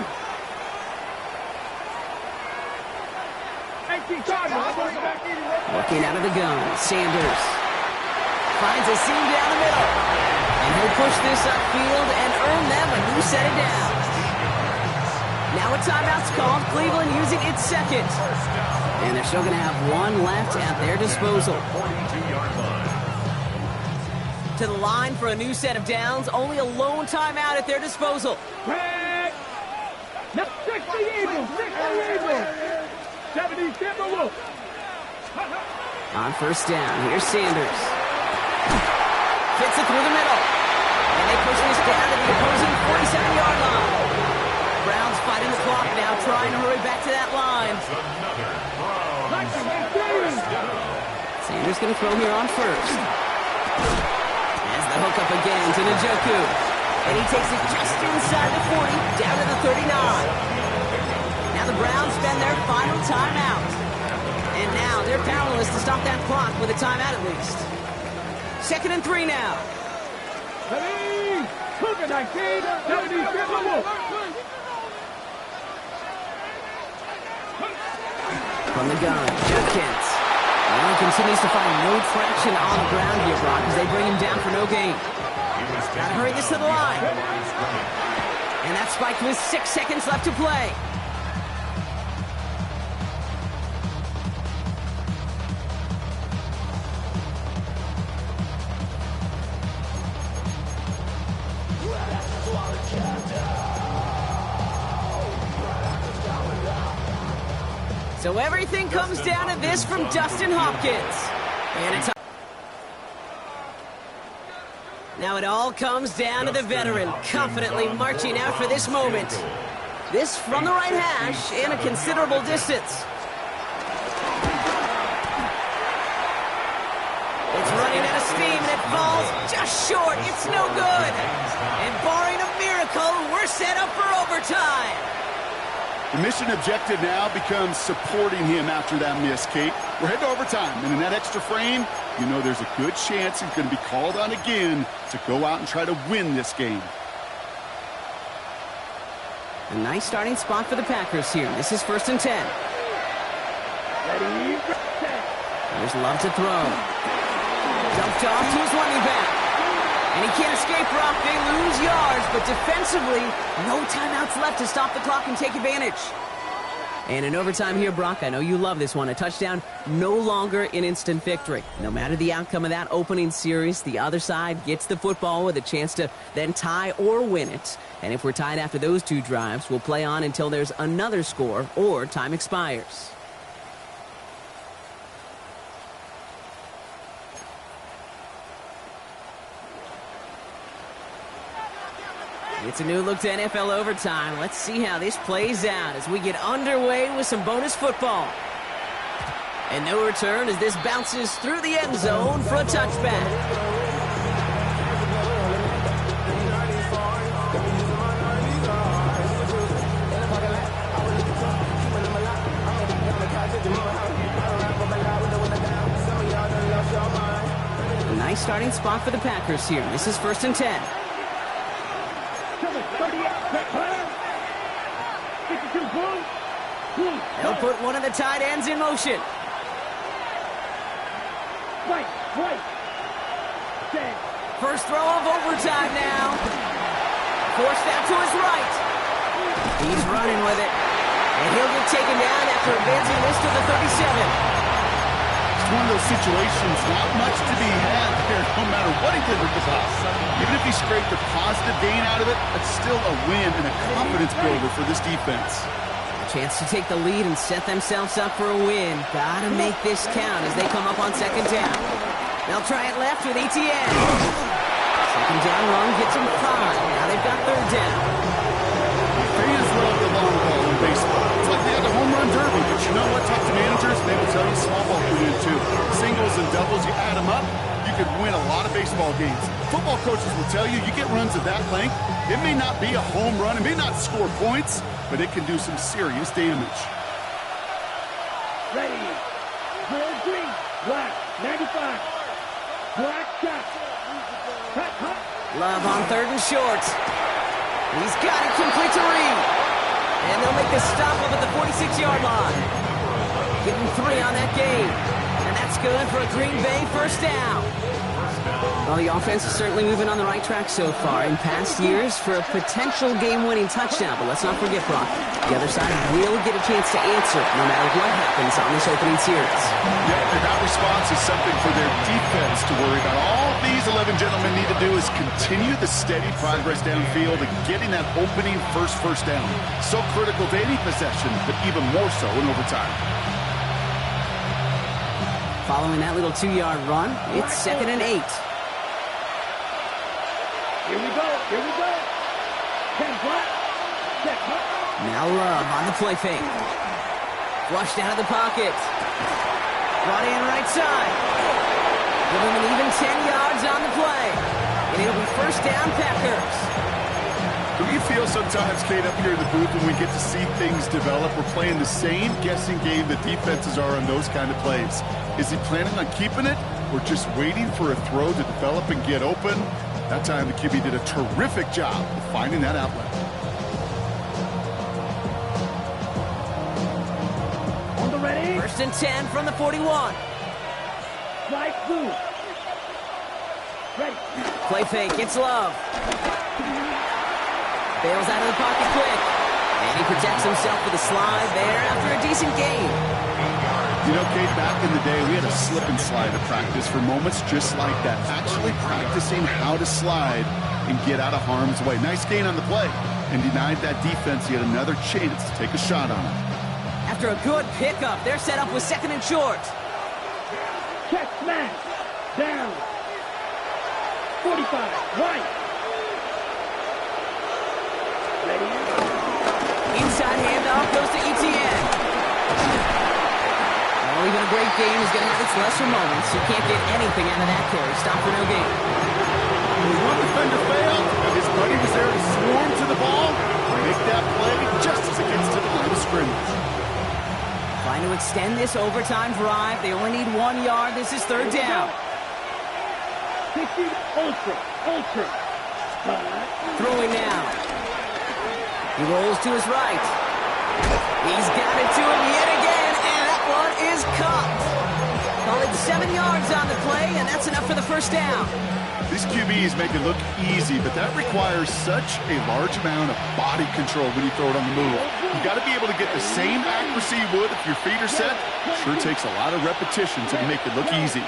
18 targets. Working out of the gun. Sanders finds a seam down the middle. And he'll push this upfield and earn them a new set of downs. Now a timeout's called. Cleveland using its 2nd. And they're still going to have 1 left at their disposal. 42-yard line. To the line for a new set of downs. Only a lone timeout at their disposal. Craig. Now 60 Eagles. 60 Eagles. 70 Timberwolves. On 1st down, here's Sanders. Fits it through the middle. And they push this down to the opposing 47-yard line. Browns fighting the clock now, trying to hurry back to that line. Sanders going to throw here on 1st. As the hook up again to Njoku. And he takes it just inside the 40, down to the 39. Now the Browns spend their final timeout. And now they're powerless to stop that clock with a timeout at least. 2nd and 3 now. Ready? Cougar 19. 70 Timberwolves. From the gun, Judkins. Well, he continues to find no traction on the ground here, Brock, as they bring him down for no gain. Gotta hurry this to the line. And that's spiked with 6 seconds left to play. So everything comes down to this from Dustin Hopkins. And it's now it all comes down to the veteran, confidently marching out for this moment. This from the right hash and a considerable distance. It's running out of steam and it falls just short. It's no good. And barring a miracle, we're set up for overtime. The mission objective now becomes supporting him after that miss, Kate. We're heading to overtime, and in that extra frame, you know there's a good chance he's going to be called on again to go out and try to win this game. A nice starting spot for the Packers here. This is 1st and 10. Ready, set. There's Love to throw. Dumped off to his running back. And he can't escape, Brock. They lose yards, but defensively, no timeouts left to stop the clock and take advantage. And in overtime here, Brock, I know you love this one. A touchdown, no longer an instant victory. No matter the outcome of that opening series, the other side gets the football with a chance to then tie or win it. And if we're tied after those two drives, we'll play on until there's another score or time expires. It's a new look to NFL overtime. Let's see how this plays out as we get underway with some bonus football. And no return as this bounces through the end zone for a touchback. A nice starting spot for the Packers here. This is 1st and 10. They'll put one of the tight ends in motion. First throw of overtime now. Forced out to his right. He's running with it. And he'll get taken down after advancing this to the 37. It's one of those situations, not much to be had there, no matter what he did with the ball. Even if he scraped a positive gain out of it, it's still a win and a confidence builder for this defense. Chance to take the lead and set themselves up for a win. Gotta make this count as they come up on 2nd down. They'll try it left with Etienne. 2nd down run gets them 5. Now they've got 3rd down. Fans love the long ball in baseball. It's like they had the home run derby, but you know what? Talk to managers, they will tell you small ball can win too. Singles and doubles, you add them up, you could win a lot of baseball games. Football coaches will tell you, you get runs of that length, it may not be a home run, it may not score points, but it can do some serious damage. Ready. Gold green. Black. 95. Black shot. Cut, cut. Love on 3rd and short. He's got it complete to Reed. And they'll make the stop up at the 46-yard line. Give him 3 on that game. And that's good for a Green Bay 1st down. Well, the offense is certainly moving on the right track so far in past years for a potential game-winning touchdown. But let's not forget, Brock, the other side will get a chance to answer no matter what happens on this opening series. Yeah, and that response is something for their defense to worry about. All these 11 gentlemen need to do is continue the steady progress downfield and getting that opening first down. So critical to any possession, but even more so in overtime. Following that little 2-yard run, it's 2nd and 8. Here we go. Here we go. 10 black. Set, cut. Now Love on the play fake. Flushed out of the pocket. Brought in right side. Give him an even 10 yards on the play. And it'll be 1st down Packers. Do you feel sometimes, Kate, up here in the booth when we get to see things develop? We're playing the same guessing game that defenses are on those kind of plays. Is he planning on keeping it or just waiting for a throw to develop and get open? That time the QB did a terrific job of finding that outlet. On the ready. 1st and 10 from the 41. Slide through. Ready. Play fake, it's Love. Bails out of the pocket quick. And he protects himself with a slide there after a decent gain. You know, Kate, back in the day, we had a slip and slide to practice for moments just like that. Actually practicing how to slide and get out of harm's way. Nice gain on the play. And denied that defense yet another chance to take a shot on it. After a good pickup, they're set up with 2nd and short. Check smash. Down. 45. Right. Ready. Inside handoff goes to Etienne. Well, even a great game is going to have its lesser moments. You can't get anything out of that carry. Stop for no gain. One defender failed, and his buddy was there to swarm to the ball. Make that play just as it gets to the line of scrimmage. Trying to extend this overtime drive. They only need 1 yard. This is 3rd down. 60 ultra. Throwing now. He rolls to his right. He's got it to him yet again, and that one is caught. Call it 7 yards on the play, and that's enough for the first down. These QBs make it look easy, but that requires such a large amount of body control when you throw it on the move. You got to be able to get the same accuracy you would if your feet are set. Sure takes a lot of repetition to make it look easy.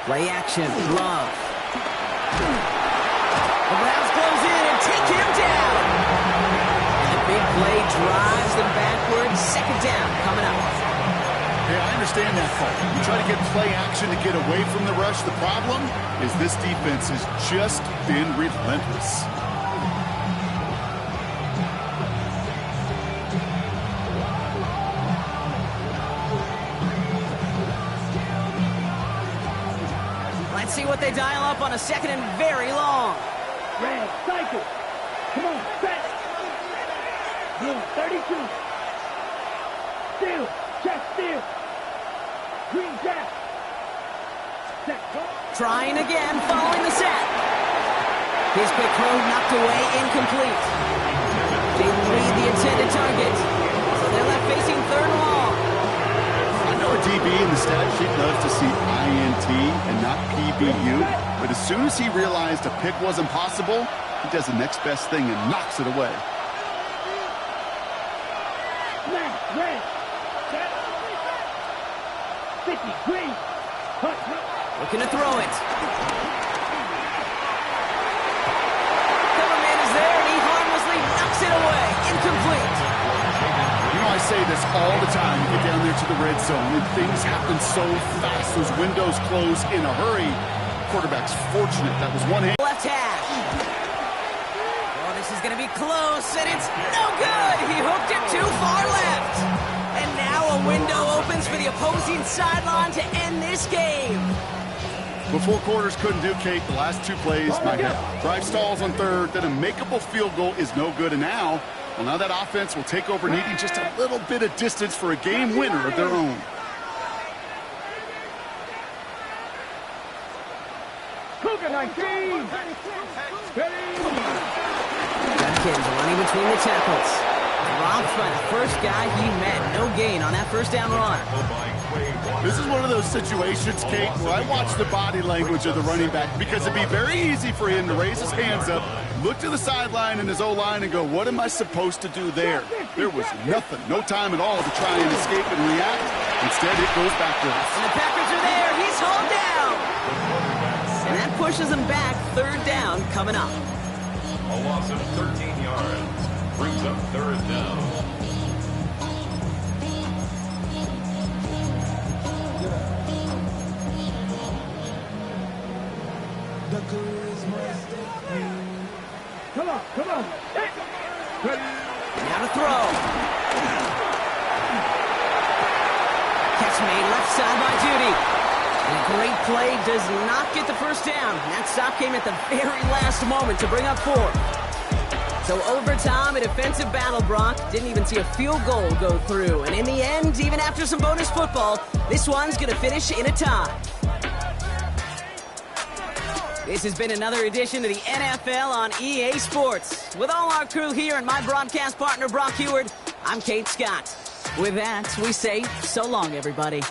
Play action, Love. The Browns close in and take him down. And the big play drives them backwards. Second down coming up. Hey, I understand that call. You try to get play action to get away from the rush. The problem is this defense has just been relentless. Let's see what they dial up on a second and very long. Red, cycle. Come on, set. Blue, 32. Steal, check, steal. Green jack. Set. Trying again, following the set. His quick throw knocked away, incomplete. They lead the intended target. So they're left facing third and long. I know a DB in the stat sheet loves to see INT and not PBU, but as soon as he realized a pick wasn't possible, he does the next best thing and knocks it away. Now, red. Set. 50, green. Looking to throw it. Coverman is there, and he harmlessly knocks it away. Incomplete. You know, I say this all the time. You get down there to the red zone, and things happen so fast. Those windows close in a hurry. Quarterback's fortunate. That was one hand. Left hash. Oh, this is going to be close, and it's no good. He hooked it too far left. And now a window opens for the opposing sideline to end this game. Before quarters couldn't do, Kate, the last two plays, my head. Drive stalls on third, then a makeable field goal is no good. And now that offense will take over, needing just a little bit of distance for a game winner of their own. Cougar 19. Judkins running between the tackles. Dropped by the first guy he met. No gain on that first down run. This is one of those situations, Kate, where I watch the body language of the running back, because it'd be very easy for him to raise his hands up, look to the sideline and his O-line and go, what am I supposed to do there? There was nothing, no time at all to try and escape and react. Instead, it goes backwards. And the Packers are there. He's hauled down. And that pushes him back. Third down coming up. A loss of 13 yards brings up third down. Come on. Hey. Now to throw. Catch made left side by Judy. And a great play does not get the first down. And that stop came at the very last moment to bring up fourth. So overtime, a defensive battle, Brock. Didn't even see a field goal go through. And in the end, even after some bonus football, this one's going to finish in a tie. This has been another edition of the NFL on EA Sports. With all our crew here and my broadcast partner, Brock Heward, I'm Kate Scott. With that, we say so long, everybody.